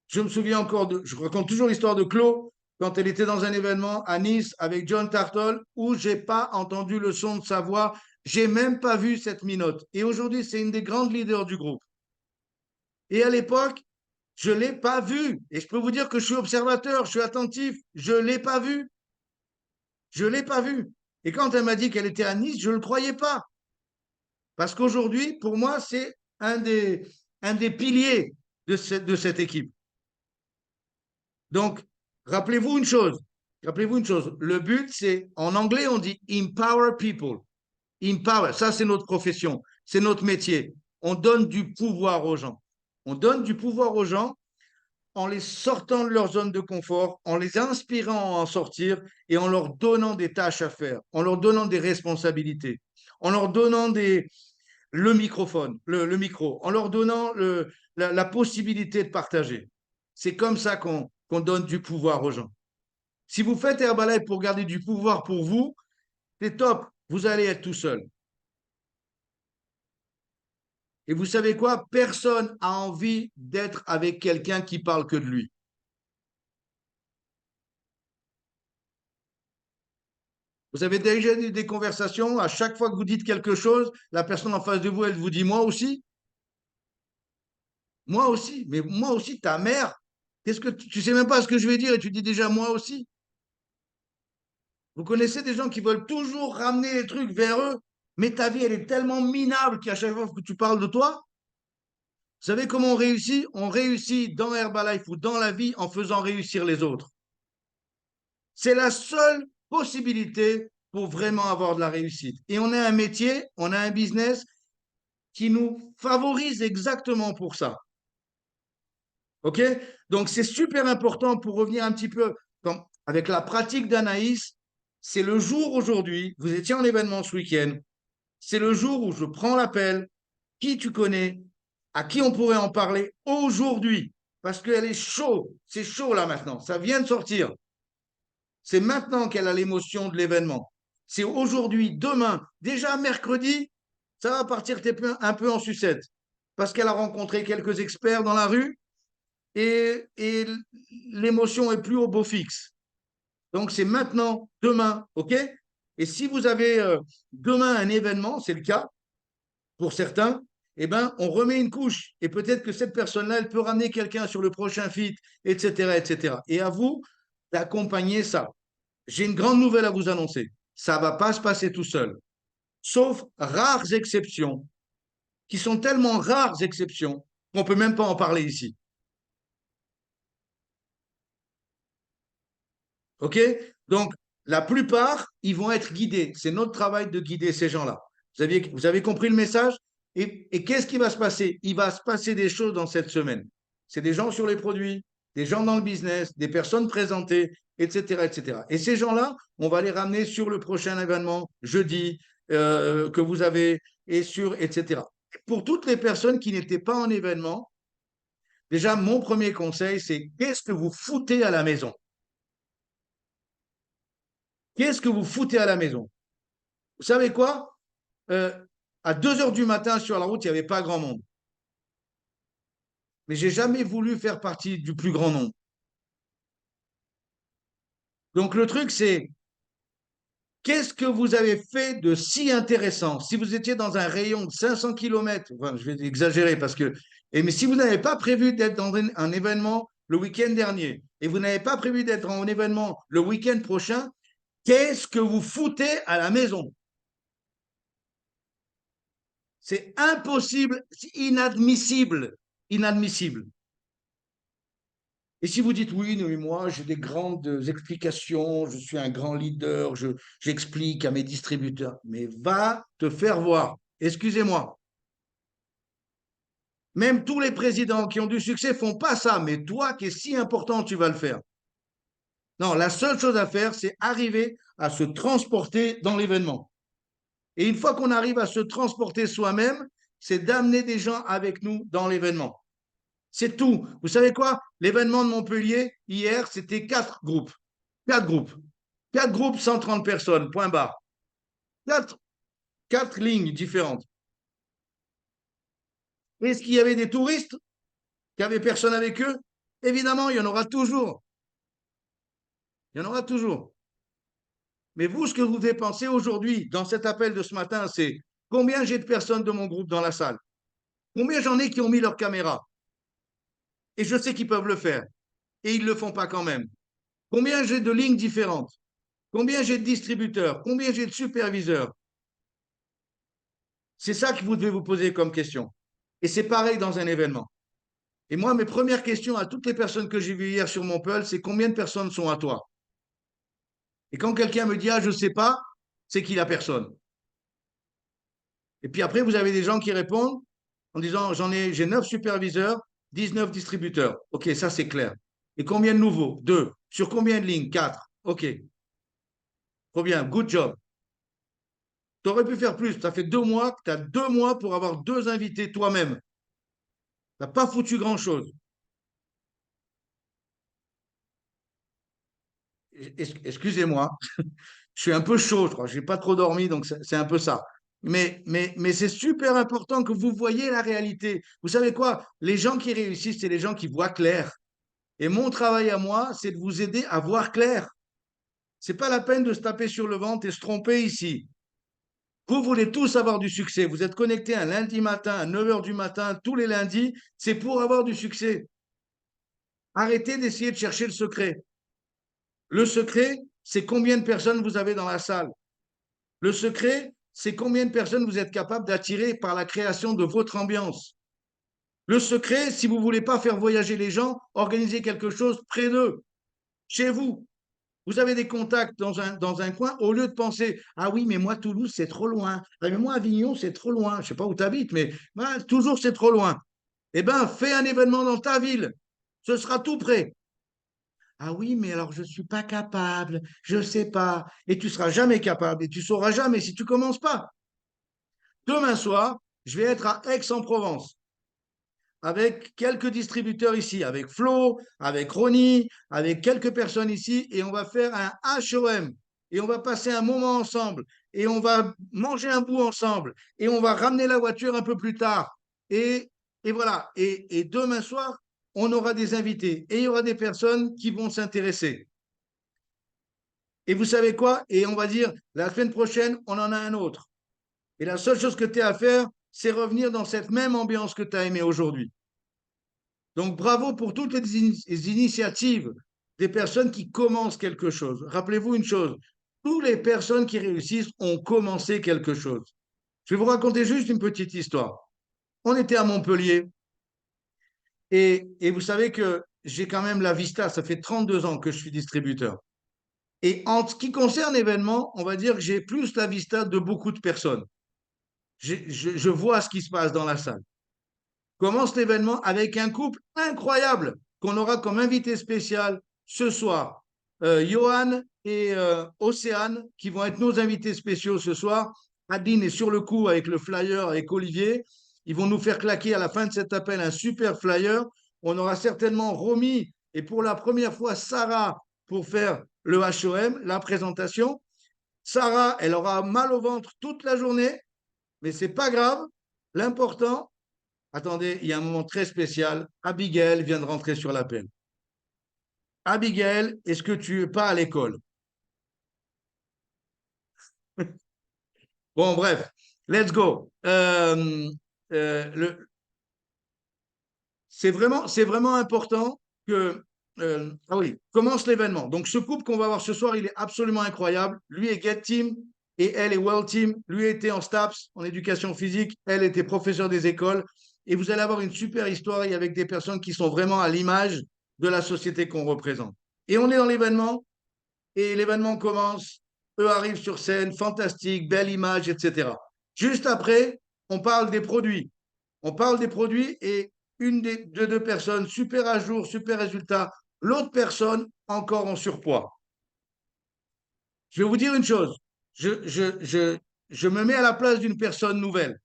Je me souviens encore je raconte toujours l'histoire de Chloé quand elle était dans un événement à Nice avec John Tartol où j'ai pas entendu le son de sa voix, j'ai même pas vu cette minote. Et aujourd'hui, c'est une des grandes leaders du groupe. Et à l'époque, je ne l'ai pas vue. Et je peux vous dire que je suis observateur, je suis attentif, je ne l'ai pas vue. Je ne l'ai pas vue. Et quand elle m'a dit qu'elle était à Nice, je ne le croyais pas. Parce qu'aujourd'hui, pour moi, c'est un des piliers de cette équipe. Donc, rappelez-vous une chose. Le but, c'est, en anglais, on dit empower people. Empower, ça, c'est notre profession. C'est notre métier. On donne du pouvoir aux gens. On donne du pouvoir aux gens en les sortant de leur zone de confort, en les inspirant à en sortir et en leur donnant des tâches à faire, en leur donnant des responsabilités, en leur donnant le microphone, le micro, en leur donnant la possibilité de partager. C'est comme ça qu'on donne du pouvoir aux gens. Si vous faites Herbalife pour garder du pouvoir pour vous, c'est top, vous allez être tout seul. Et vous savez quoi? Personne n'a envie d'être avec quelqu'un qui parle que de lui. Vous avez déjà eu des conversations, à chaque fois que vous dites quelque chose, la personne en face de vous, elle vous dit moi aussi. Moi aussi, mais moi aussi, ta mère. Qu'est-ce que tu sais même pas ce que je vais dire et tu dis déjà moi aussi. Vous connaissez des gens qui veulent toujours ramener les trucs vers eux, mais ta vie, elle est tellement minable qu'à chaque fois que tu parles de toi, vous savez comment on réussit? On réussit dans Herbalife ou dans la vie en faisant réussir les autres. C'est la seule possibilité pour vraiment avoir de la réussite. Et on a un métier, on a un business qui nous favorise exactement pour ça. OK? Donc, c'est super important pour revenir un petit peu avec la pratique d'Anaïs. C'est le jour aujourd'hui, vous étiez en événement ce week-end, c'est le jour où je prends l'appel, qui tu connais, à qui on pourrait en parler aujourd'hui, parce qu'elle est chaud, c'est chaud là maintenant, ça vient de sortir. C'est maintenant qu'elle a l'émotion de l'événement. C'est aujourd'hui, demain, déjà mercredi, ça va partir un peu en sucette, parce qu'elle a rencontré quelques experts dans la rue et l'émotion est plus au beau fixe. Donc c'est maintenant, demain, OK? Et si vous avez demain un événement, c'est le cas pour certains, eh ben, on remet une couche. Et peut-être que cette personne-là, elle peut ramener quelqu'un sur le prochain feat, etc., etc. Et à vous d'accompagner ça. J'ai une grande nouvelle à vous annoncer. Ça ne va pas se passer tout seul. Sauf rares exceptions, qui sont tellement rares exceptions qu'on ne peut même pas en parler ici. OK? Donc, la plupart, ils vont être guidés. C'est notre travail de guider ces gens-là. Vous avez compris le message? Et qu'est-ce qui va se passer? Il va se passer des choses dans cette semaine. C'est des gens sur les produits, des gens dans le business, des personnes présentées, etc., etc. Et ces gens-là, on va les ramener sur le prochain événement jeudi que vous avez et sur, etc. Pour toutes les personnes qui n'étaient pas en événement, déjà, mon premier conseil, c'est qu'est-ce que vous foutez à la maison? Qu'est-ce que vous foutez à la maison? Vous savez quoi? Euh, à 2 heures du matin sur la route, il n'y avait pas grand monde. Mais j'ai jamais voulu faire partie du plus grand nombre. Donc le truc, c'est qu'est-ce que vous avez fait de si intéressant? Si vous étiez dans un rayon de 500 km, enfin, je vais exagérer parce que, mais si vous n'avez pas prévu d'être dans un événement le week-end dernier et vous n'avez pas prévu d'être en événement le week-end prochain, qu'est-ce que vous foutez à la maison? C'est impossible, c'est inadmissible, inadmissible. Et si vous dites oui, mais moi j'ai des grandes explications, je suis un grand leader, j'explique à mes distributeurs, mais va te faire voir. Excusez-moi. Même tous les présidents qui ont du succès font pas ça, mais toi qui es si important, tu vas le faire. Non, la seule chose à faire, c'est arriver à se transporter dans l'événement. Et une fois qu'on arrive à se transporter soi-même, c'est d'amener des gens avec nous dans l'événement. C'est tout. Vous savez quoi? L'événement de Montpellier, hier, c'était 4 groupes. 4 groupes. 4 groupes, 130 personnes, point barre. 4 lignes différentes. Est-ce qu'il y avait des touristes qui n'avaient personne avec eux? Évidemment, il y en aura toujours. Il y en aura toujours. Mais vous, ce que vous devez penser aujourd'hui, dans cet appel de ce matin, c'est combien j'ai de personnes de mon groupe dans la salle? Combien j'en ai qui ont mis leur caméra? Et je sais qu'ils peuvent le faire. Et ils ne le font pas quand même. Combien j'ai de lignes différentes? Combien j'ai de distributeurs? Combien j'ai de superviseurs? C'est ça que vous devez vous poser comme question. Et c'est pareil dans un événement. Et moi, mes premières questions à toutes les personnes que j'ai vues hier sur mon Peul, c'est combien de personnes sont à toi? Et quand quelqu'un me dit, ah, je ne sais pas, c'est qu'il a personne. Et puis après, vous avez des gens qui répondent en disant, j'ai 9 superviseurs, 19 distributeurs. OK, ça c'est clair. Et combien de nouveaux? 2. Sur combien de lignes? 4. OK. Trop bien, good job. Tu aurais pu faire plus. Ça fait 2 mois que tu as 2 mois pour avoir 2 invités toi-même. Tu n'as pas foutu grand-chose. Excusez-moi, je suis un peu chaud, je crois. Je n'ai pas trop dormi, donc c'est un peu ça. Mais c'est super important que vous voyez la réalité. Vous savez quoi? Les gens qui réussissent, c'est les gens qui voient clair. Et mon travail à moi, c'est de vous aider à voir clair. C'est pas la peine de se taper sur le ventre et se tromper ici. Vous voulez tous avoir du succès. Vous êtes connectés un lundi matin à 9 h du matin, tous les lundis. C'est pour avoir du succès. Arrêtez d'essayer de chercher le secret. Le secret, c'est combien de personnes vous avez dans la salle. Le secret, c'est combien de personnes vous êtes capable d'attirer par la création de votre ambiance. Le secret, si vous ne voulez pas faire voyager les gens, organisez quelque chose près d'eux, chez vous. Vous avez des contacts dans un coin, au lieu de penser, ah oui, mais moi, Toulouse, c'est trop loin. Ah, mais moi, Avignon, c'est trop loin. Je ne sais pas où tu habites, mais toujours, c'est trop loin. Eh bien, fais un événement dans ta ville. Ce sera tout prêt. Ah oui, mais alors je ne suis pas capable, je ne sais pas. Et tu ne seras jamais capable et tu ne sauras jamais si tu ne commences pas. Demain soir, je vais être à Aix-en-Provence avec quelques distributeurs ici, avec Flo, avec Ronnie, avec quelques personnes ici, et on va faire un HOM, et on va passer un moment ensemble, et on va manger un bout ensemble, et on va ramener la voiture un peu plus tard. Et voilà, et demain soir, on aura des invités, et il y aura des personnes qui vont s'intéresser. Et vous savez quoi? Et on va dire, la semaine prochaine, on en a un autre. Et la seule chose que tu as à faire, c'est revenir dans cette même ambiance que tu as aimée aujourd'hui. Donc, bravo pour toutes les initiatives des personnes qui commencent quelque chose. Rappelez-vous une chose, toutes les personnes qui réussissent ont commencé quelque chose. Je vais vous raconter juste une petite histoire. On était à Montpellier et vous savez que j'ai quand même la Vista, ça fait 32 ans que je suis distributeur. Et en ce qui concerne l'événement, on va dire que j'ai plus la Vista de beaucoup de personnes. Je vois ce qui se passe dans la salle. Commence l'événement avec un couple incroyable qu'on aura comme invité spécial ce soir. Johan et Océane, qui vont être nos invités spéciaux ce soir. Adeline est sur le coup avec le flyer avec Olivier. Ils vont nous faire claquer à la fin de cet appel un super flyer. On aura certainement Romy et pour la première fois Sarah pour faire le HOM, la présentation. Sarah, elle aura mal au ventre toute la journée, mais c'est pas grave. L'important, attendez, il y a un moment très spécial. Abigail vient de rentrer sur l'appel. Abigail, est-ce que tu es pas à l'école? Bon, bref, let's go. C'est vraiment important que. Ah oui, commence l'événement. Donc, ce couple qu'on va voir ce soir, il est absolument incroyable. Lui est Get Team et elle est Well Team. Lui était en STAPS, en éducation physique. Elle était professeure des écoles. Et vous allez avoir une super histoire avec des personnes qui sont vraiment à l'image de la société qu'on représente. Et on est dans l'événement et l'événement commence. Eux arrivent sur scène, fantastique, belle image, etc. Juste après, on parle des produits. On parle des produits et une des deux personnes, super à jour, super résultat. L'autre personne, encore en surpoids. Je vais vous dire une chose. Je me mets à la place d'une personne nouvelle.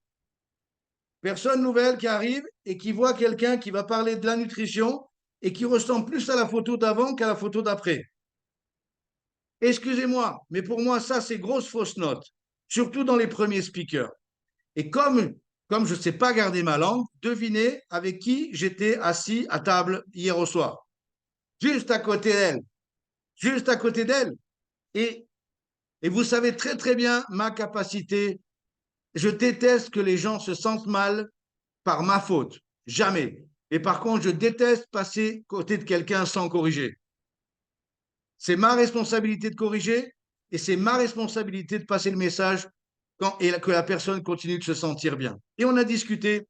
Personne nouvelle qui arrive et qui voit quelqu'un qui va parler de la nutrition et qui ressemble plus à la photo d'avant qu'à la photo d'après. Excusez-moi, mais pour moi, ça, c'est grosse fausse note, surtout dans les premiers speakers. Et comme je ne sais pas garder ma langue, devinez avec qui j'étais assis à table hier au soir. Juste à côté d'elle. Juste à côté d'elle. Et vous savez très, très bien ma capacité. Je déteste que les gens se sentent mal par ma faute. Jamais. Et par contre, je déteste passer côté de quelqu'un sans corriger. C'est ma responsabilité de corriger et c'est ma responsabilité de passer le message et que la personne continue de se sentir bien. Et on a discuté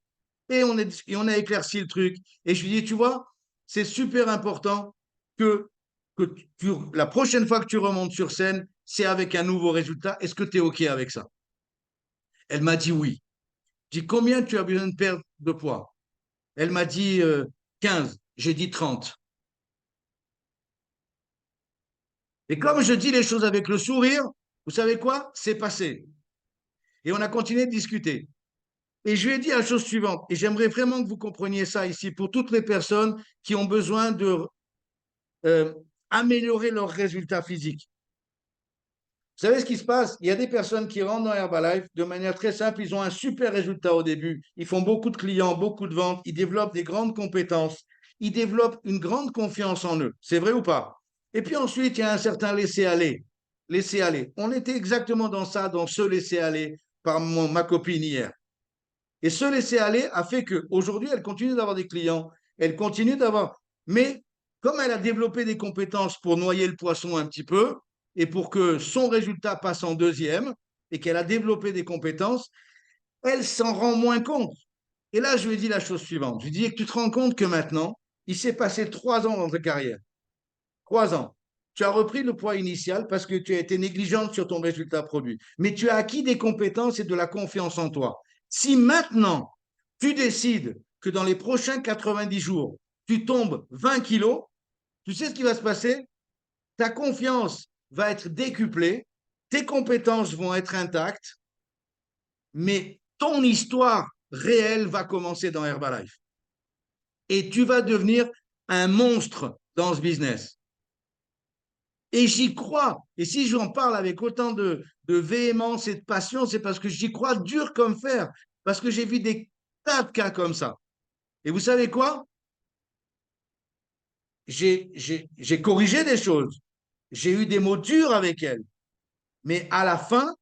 et on a éclairci le truc. Et je lui dis, tu vois, c'est super important que la prochaine fois que tu remontes sur scène, c'est avec un nouveau résultat. Est-ce que tu es OK avec ça? Elle m'a dit oui. Je dis, combien tu as besoin de perdre de poids? Elle m'a dit 15, j'ai dit 30. Et comme je dis les choses avec le sourire, vous savez quoi? C'est passé. Et on a continué de discuter. Et je lui ai dit la chose suivante, et j'aimerais vraiment que vous compreniez ça ici pour toutes les personnes qui ont besoin de améliorer leurs résultats physiques. Vous savez ce qui se passe? Il y a des personnes qui rentrent dans Herbalife de manière très simple. Ils ont un super résultat au début. Ils font beaucoup de clients, beaucoup de ventes. Ils développent des grandes compétences. Ils développent une grande confiance en eux. C'est vrai ou pas? Et puis ensuite, il y a un certain laisser-aller. Laisser-aller. On était exactement dans ça, dans ce laisser-aller par ma copine hier. Et ce laisser-aller a fait qu'aujourd'hui, elle continue d'avoir des clients. Elle continue d'avoir. Mais comme elle a développé des compétences pour noyer le poisson un petit peu, et pour que son résultat passe en deuxième, et qu'elle a développé des compétences, elle s'en rend moins compte. Et là, je lui ai dit la chose suivante. Je lui ai dit que tu te rends compte que maintenant, il s'est passé 3 ans dans ta carrière. 3 ans. Tu as repris le poids initial parce que tu as été négligente sur ton résultat produit. Mais tu as acquis des compétences et de la confiance en toi. Si maintenant, tu décides que dans les prochains 90 jours, tu tombes 20 kilos, tu sais ce qui va se passer? Ta confiance va être décuplée, tes compétences vont être intactes, mais ton histoire réelle va commencer dans Herbalife. Et tu vas devenir un monstre dans ce business. Et j'y crois. Et si j'en parle avec autant de véhémence et de passion, c'est parce que j'y crois dur comme fer. Parce que j'ai vu des tas de cas comme ça. Et vous savez quoi? J'ai corrigé des choses. J'ai eu des mots durs avec elle. Mais à la fin,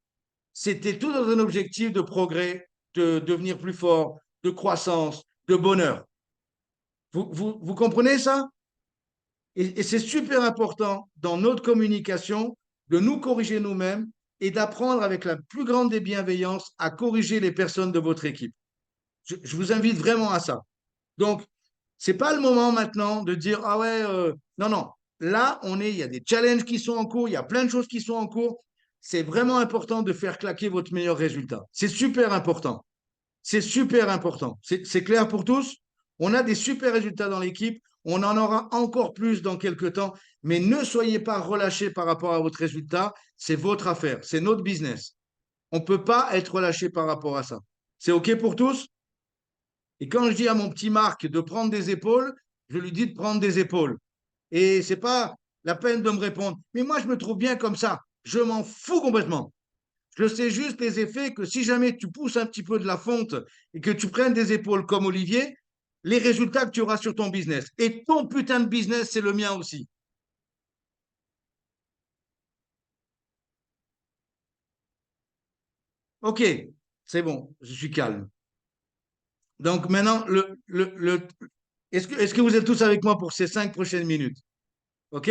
c'était tout dans un objectif de progrès, de devenir plus fort, de croissance, de bonheur. Vous comprenez ça? Et c'est super important dans notre communication de nous corriger nous-mêmes et d'apprendre avec la plus grande des bienveillances à corriger les personnes de votre équipe. Je vous invite vraiment à ça. Donc, c'est pas le moment maintenant de dire ah ouais, non, non. Là, il y a des challenges qui sont en cours, il y a plein de choses qui sont en cours. C'est vraiment important de faire claquer votre meilleur résultat. C'est super important. C'est super important. C'est clair pour tous? On a des super résultats dans l'équipe. On en aura encore plus dans quelques temps. Mais ne soyez pas relâchés par rapport à votre résultat. C'est votre affaire. C'est notre business. On ne peut pas être relâché par rapport à ça. C'est OK pour tous? Et quand je dis à mon petit Marc de prendre des épaules, je lui dis de prendre des épaules. Et ce n'est pas la peine de me répondre. Mais moi, je me trouve bien comme ça. Je m'en fous complètement. Je sais juste les effets que si jamais tu pousses un petit peu de la fonte et que tu prennes des épaules comme Olivier, les résultats que tu auras sur ton business. Et ton putain de business, c'est le mien aussi. OK, c'est bon, je suis calme. Donc maintenant, est-ce que vous êtes tous avec moi pour ces 5 prochaines minutes? OK?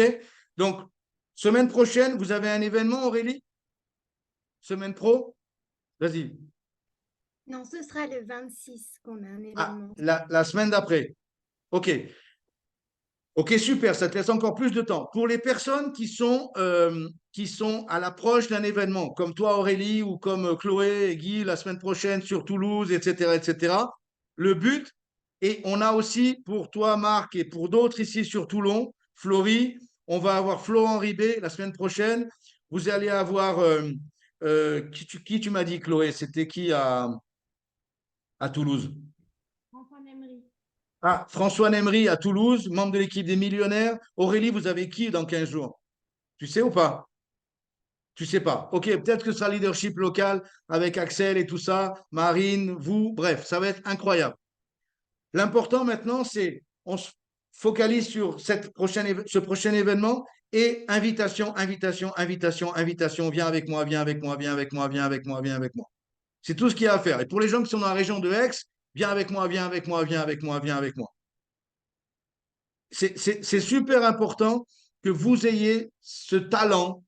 Donc, semaine prochaine, vous avez un événement, Aurélie? Semaine pro? Vas-y. Non, ce sera le 26 qu'on a un Ah, événement. la semaine d'après. OK. OK, super, ça te laisse encore plus de temps. Pour les personnes qui sont à l'approche d'un événement, comme toi Aurélie ou comme Chloé et Guy la semaine prochaine sur Toulouse, etc., le but, et on a aussi pour toi Marc et pour d'autres ici sur Toulon, Florie, on va avoir Florent Ribé la semaine prochaine. Vous allez avoir, qui tu m'as dit Chloé, c'était qui à Toulouse? François Nemery. Ah, François Nemery à Toulouse, membre de l'équipe des millionnaires. Aurélie, vous avez qui dans 15 jours? Tu sais ou pas? Tu sais pas. OK, peut-être que ce sera leadership local avec Axel et tout ça, Marine, vous, bref, ça va être incroyable. L'important maintenant, c'est on se focalise sur ce prochain événement et invitation, invitation, invitation, invitation. Viens avec moi, viens avec moi, viens avec moi, viens avec moi, viens avec moi. C'est tout ce qu'il y a à faire. Et pour les gens qui sont dans la région de Aix, viens avec moi, viens avec moi, viens avec moi, viens avec moi. C'est super important que vous ayez ce talent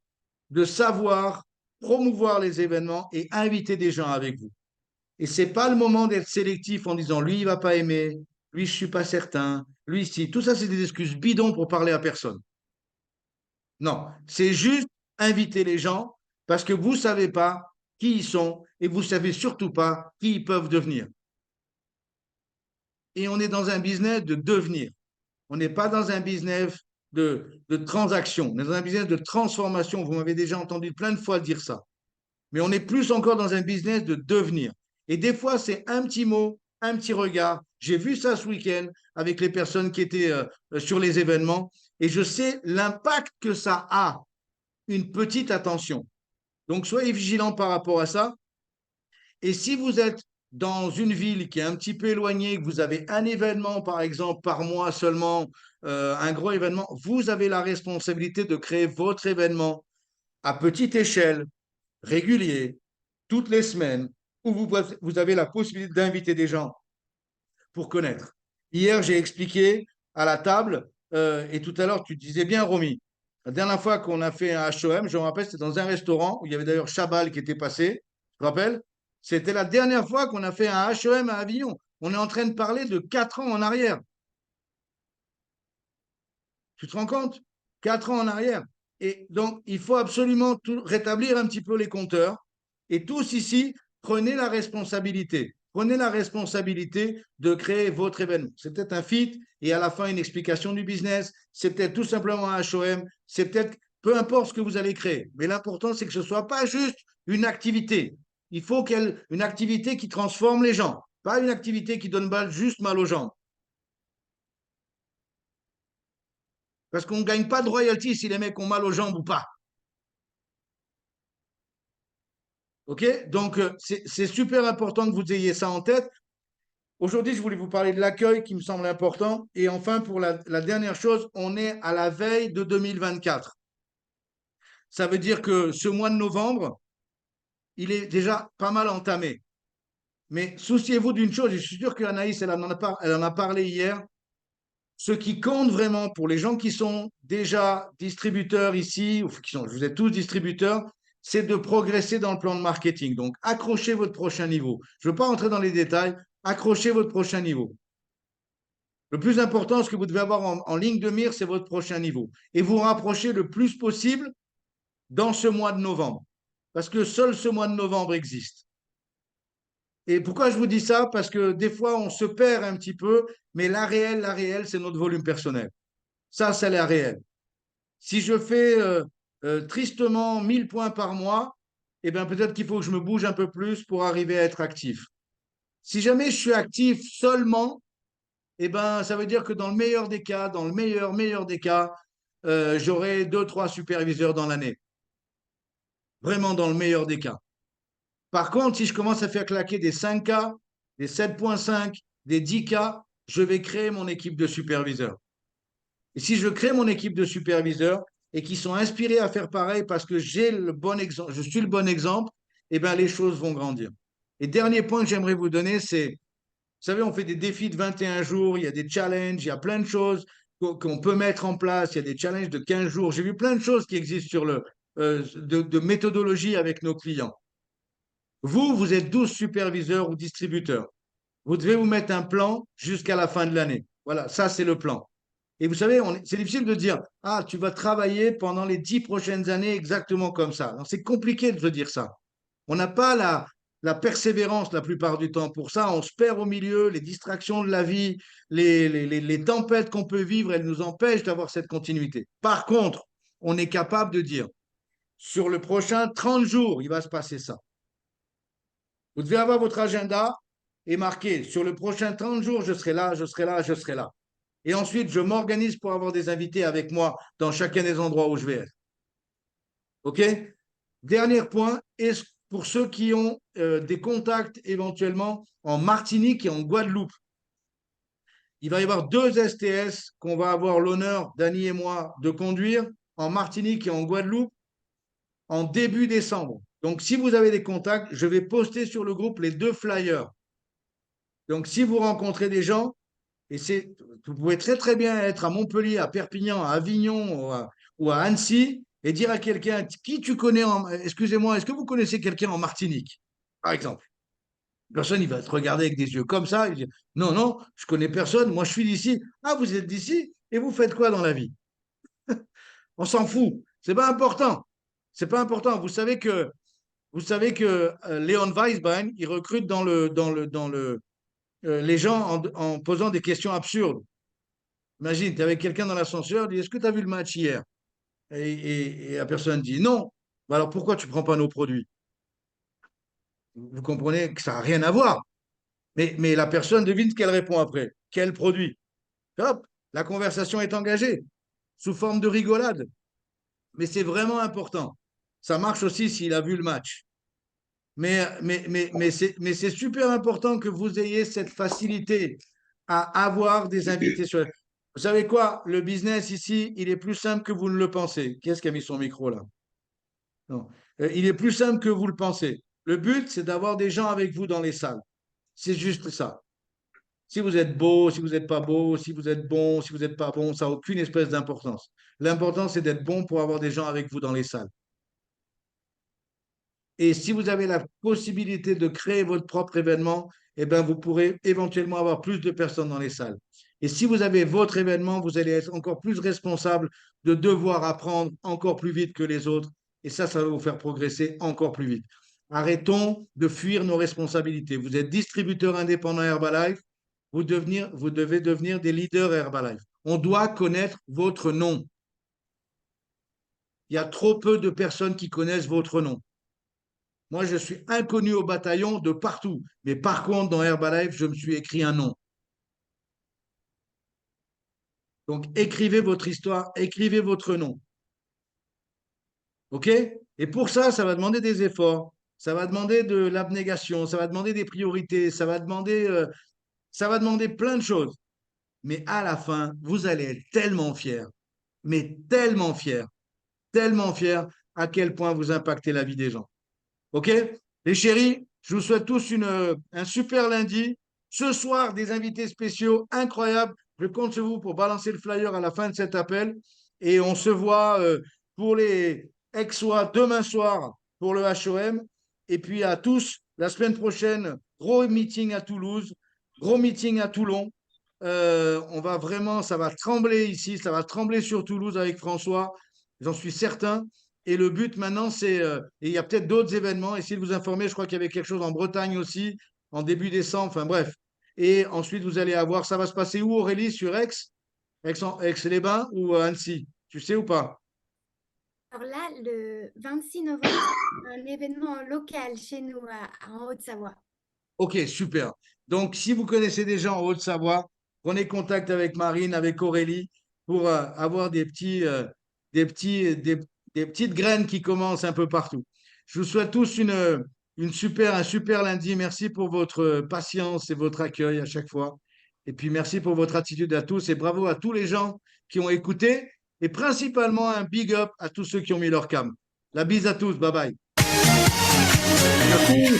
de savoir promouvoir les événements et inviter des gens avec vous. Et ce n'est pas le moment d'être sélectif en disant lui, il ne va pas aimer, lui, je ne suis pas certain, lui, si. Tout ça, c'est des excuses bidons pour parler à personne. Non, c'est juste inviter les gens parce que vous ne savez pas qui ils sont et vous ne savez surtout pas qui ils peuvent devenir. et on est dans un business de devenir. On n'est pas dans un business de transaction, on est dans un business de transformation. Vous m'avez déjà entendu plein de fois dire ça. Mais on est plus encore dans un business de devenir. Et des fois, c'est un petit mot, un petit regard. J'ai vu ça ce week-end avec les personnes qui étaient sur les événements et je sais l'impact que ça a, une petite attention. Donc, soyez vigilants par rapport à ça. Et si vous êtes dans une ville qui est un petit peu éloignée, que vous avez un événement, par exemple, par mois seulement, un gros événement, vous avez la responsabilité de créer votre événement à petite échelle, régulier, toutes les semaines, où vous avez la possibilité d'inviter des gens pour connaître. Hier, j'ai expliqué à la table, et tout à l'heure, tu disais bien, Romy, la dernière fois qu'on a fait un HOM, je me rappelle, c'était dans un restaurant où il y avait d'ailleurs Chabal qui était passé, tu te rappelles? C'était la dernière fois qu'on a fait un HOM à Avignon. On est en train de parler de 4 ans en arrière. Tu te rends compte? 4 ans en arrière. Et donc, il faut absolument rétablir un petit peu les compteurs. Et tous ici, prenez la responsabilité. Prenez la responsabilité de créer votre événement. C'est peut-être un fit et à la fin une explication du business. C'est peut-être tout simplement un HOM. C'est peut-être peu importe ce que vous allez créer. Mais l'important, c'est que ce ne soit pas juste une activité. Il faut une activité qui transforme les gens, pas une activité qui donne juste mal aux gens. Parce qu'on ne gagne pas de royalties si les mecs ont mal aux jambes ou pas. OK? Donc, c'est super important que vous ayez ça en tête. Aujourd'hui, je voulais vous parler de l'accueil qui me semble important. Et enfin, pour la dernière chose, on est à la veille de 2024. Ça veut dire que ce mois de novembre, il est déjà pas mal entamé. Mais souciez-vous d'une chose, et je suis sûr qu'Anaïs, elle en a parlé hier. Ce qui compte vraiment pour les gens qui sont déjà distributeurs ici, ou vous êtes tous distributeurs, c'est de progresser dans le plan de marketing. Donc, accrochez votre prochain niveau. Je ne veux pas rentrer dans les détails, accrochez votre prochain niveau. Le plus important, ce que vous devez avoir en ligne de mire, c'est votre prochain niveau. Et vous rapprochez le plus possible dans ce mois de novembre. Parce que seul ce mois de novembre existe. Et pourquoi je vous dis ça? Parce que des fois, on se perd un petit peu, mais la réelle, c'est notre volume personnel. Ça, c'est la réelle. Si je fais tristement 1000 points par mois, eh bien, peut-être qu'il faut que je me bouge un peu plus pour arriver à être actif. Si jamais je suis actif seulement, eh ben, ça veut dire que dans le meilleur des cas, dans le meilleur des cas, j'aurai 2, 3 superviseurs dans l'année. Vraiment dans le meilleur des cas. Par contre, si je commence à faire claquer des 5K, des 7,5, des 10K, je vais créer mon équipe de superviseurs. Et si je crée mon équipe de superviseurs et qui sont inspirés à faire pareil parce que j'ai le bon exemple, je suis le bon exemple, eh bien, les choses vont grandir. Et dernier point que j'aimerais vous donner, c'est, vous savez, on fait des défis de 21 jours, il y a des challenges, il y a plein de choses qu'on peut mettre en place, il y a des challenges de 15 jours. J'ai vu plein de choses qui existent sur de méthodologie avec nos clients. Vous êtes 12 superviseurs ou distributeurs. Vous devez vous mettre un plan jusqu'à la fin de l'année. Voilà, ça, c'est le plan. Et vous savez, c'est difficile de dire, ah, tu vas travailler pendant les 10 prochaines années exactement comme ça. C'est compliqué de se dire ça. On n'a pas la persévérance la plupart du temps. Pour ça, on se perd au milieu, les distractions de la vie, les tempêtes qu'on peut vivre, elles nous empêchent d'avoir cette continuité. Par contre, on est capable de dire, sur le prochain 30 jours, il va se passer ça. Vous devez avoir votre agenda et marquer, sur le prochain 30 jours, je serai là, je serai là, je serai là. Et ensuite, je m'organise pour avoir des invités avec moi dans chacun des endroits où je vais être. OK? Dernier point, pour ceux qui ont des contacts éventuellement en Martinique et en Guadeloupe, il va y avoir 2 STS qu'on va avoir l'honneur, Dany et moi, de conduire en Martinique et en Guadeloupe en début décembre. Donc, si vous avez des contacts, je vais poster sur le groupe les 2 flyers. Donc, si vous rencontrez des gens, et vous pouvez très très bien être à Montpellier, à Perpignan, à Avignon ou à Annecy et dire à quelqu'un qui tu connais excusez-moi, est-ce que vous connaissez quelqu'un en Martinique, par exemple? Personne, il va te regarder avec des yeux comme ça, il dit non, non, je connais personne, moi je suis d'ici. Ah, vous êtes d'ici et vous faites quoi dans la vie? On s'en fout, c'est pas important. C'est pas important. Vous savez que Leon Weisbein, il recrute dans le les gens en posant des questions absurdes. Imagine, tu es avec quelqu'un dans l'ascenseur, dis, est-ce que tu as vu le match hier? Et la personne dit non. Bah alors pourquoi tu ne prends pas nos produits? Vous comprenez que ça n'a rien à voir. Mais la personne devine ce qu'elle répond après. Quel produit? Hop, la conversation est engagée sous forme de rigolade. Mais c'est vraiment important. Ça marche aussi s'il a vu le match. Mais c'est super important que vous ayez cette facilité à avoir des invités sur. Vous savez quoi? Le business ici, il est plus simple que vous ne le pensez. Qui est-ce qui a mis son micro là? Non. Il est plus simple que vous le pensez. Le but, c'est d'avoir des gens avec vous dans les salles. C'est juste ça. Si vous êtes beau, si vous n'êtes pas beau, si vous êtes bon, si vous n'êtes pas bon, ça n'a aucune espèce d'importance. L'important, c'est d'être bon pour avoir des gens avec vous dans les salles. Et si vous avez la possibilité de créer votre propre événement, eh ben, vous pourrez éventuellement avoir plus de personnes dans les salles. Et si vous avez votre événement, vous allez être encore plus responsable de devoir apprendre encore plus vite que les autres. Et ça va vous faire progresser encore plus vite. Arrêtons de fuir nos responsabilités. Vous êtes distributeur indépendant Herbalife, vous devez devenir des leaders Herbalife. On doit connaître votre nom. Il y a trop peu de personnes qui connaissent votre nom. Moi, je suis inconnu au bataillon de partout. Mais par contre, dans Herbalife, je me suis écrit un nom. Donc, écrivez votre histoire, écrivez votre nom. OK? Et pour ça, ça va demander des efforts, ça va demander de l'abnégation, ça va demander des priorités, ça va demander plein de choses. Mais à la fin, vous allez être tellement fiers, mais tellement fiers à quel point vous impactez la vie des gens. OK? Les chéris, je vous souhaite tous un super lundi. Ce soir, des invités spéciaux incroyables. Je compte sur vous pour balancer le flyer à la fin de cet appel. Et on se voit pour les Aixois demain soir pour le HOM. Et puis à tous, la semaine prochaine, gros meeting à Toulouse, gros meeting à Toulon. On va vraiment, ça va trembler ici, ça va trembler sur Toulouse avec François, j'en suis certain. Et le but maintenant, et il y a peut-être d'autres événements, essayez de vous informer, je crois qu'il y avait quelque chose en Bretagne aussi, en début décembre, enfin bref. Et ensuite, vous allez avoir, ça va se passer où Aurélie, sur Aix, Aix-les-Bains ou Annecy, tu sais ou pas? Alors là, le 26 novembre, un événement local chez nous en Haute-Savoie. Ok, super. Donc, si vous connaissez des gens en Haute-Savoie, prenez contact avec Marine, avec Aurélie, pour avoir des petites graines qui commencent un peu partout. Je vous souhaite tous un super lundi. Merci pour votre patience et votre accueil à chaque fois. Et puis, merci pour votre attitude à tous et bravo à tous les gens qui ont écouté et principalement un big up à tous ceux qui ont mis leur cam. La bise à tous. Bye bye. Merci.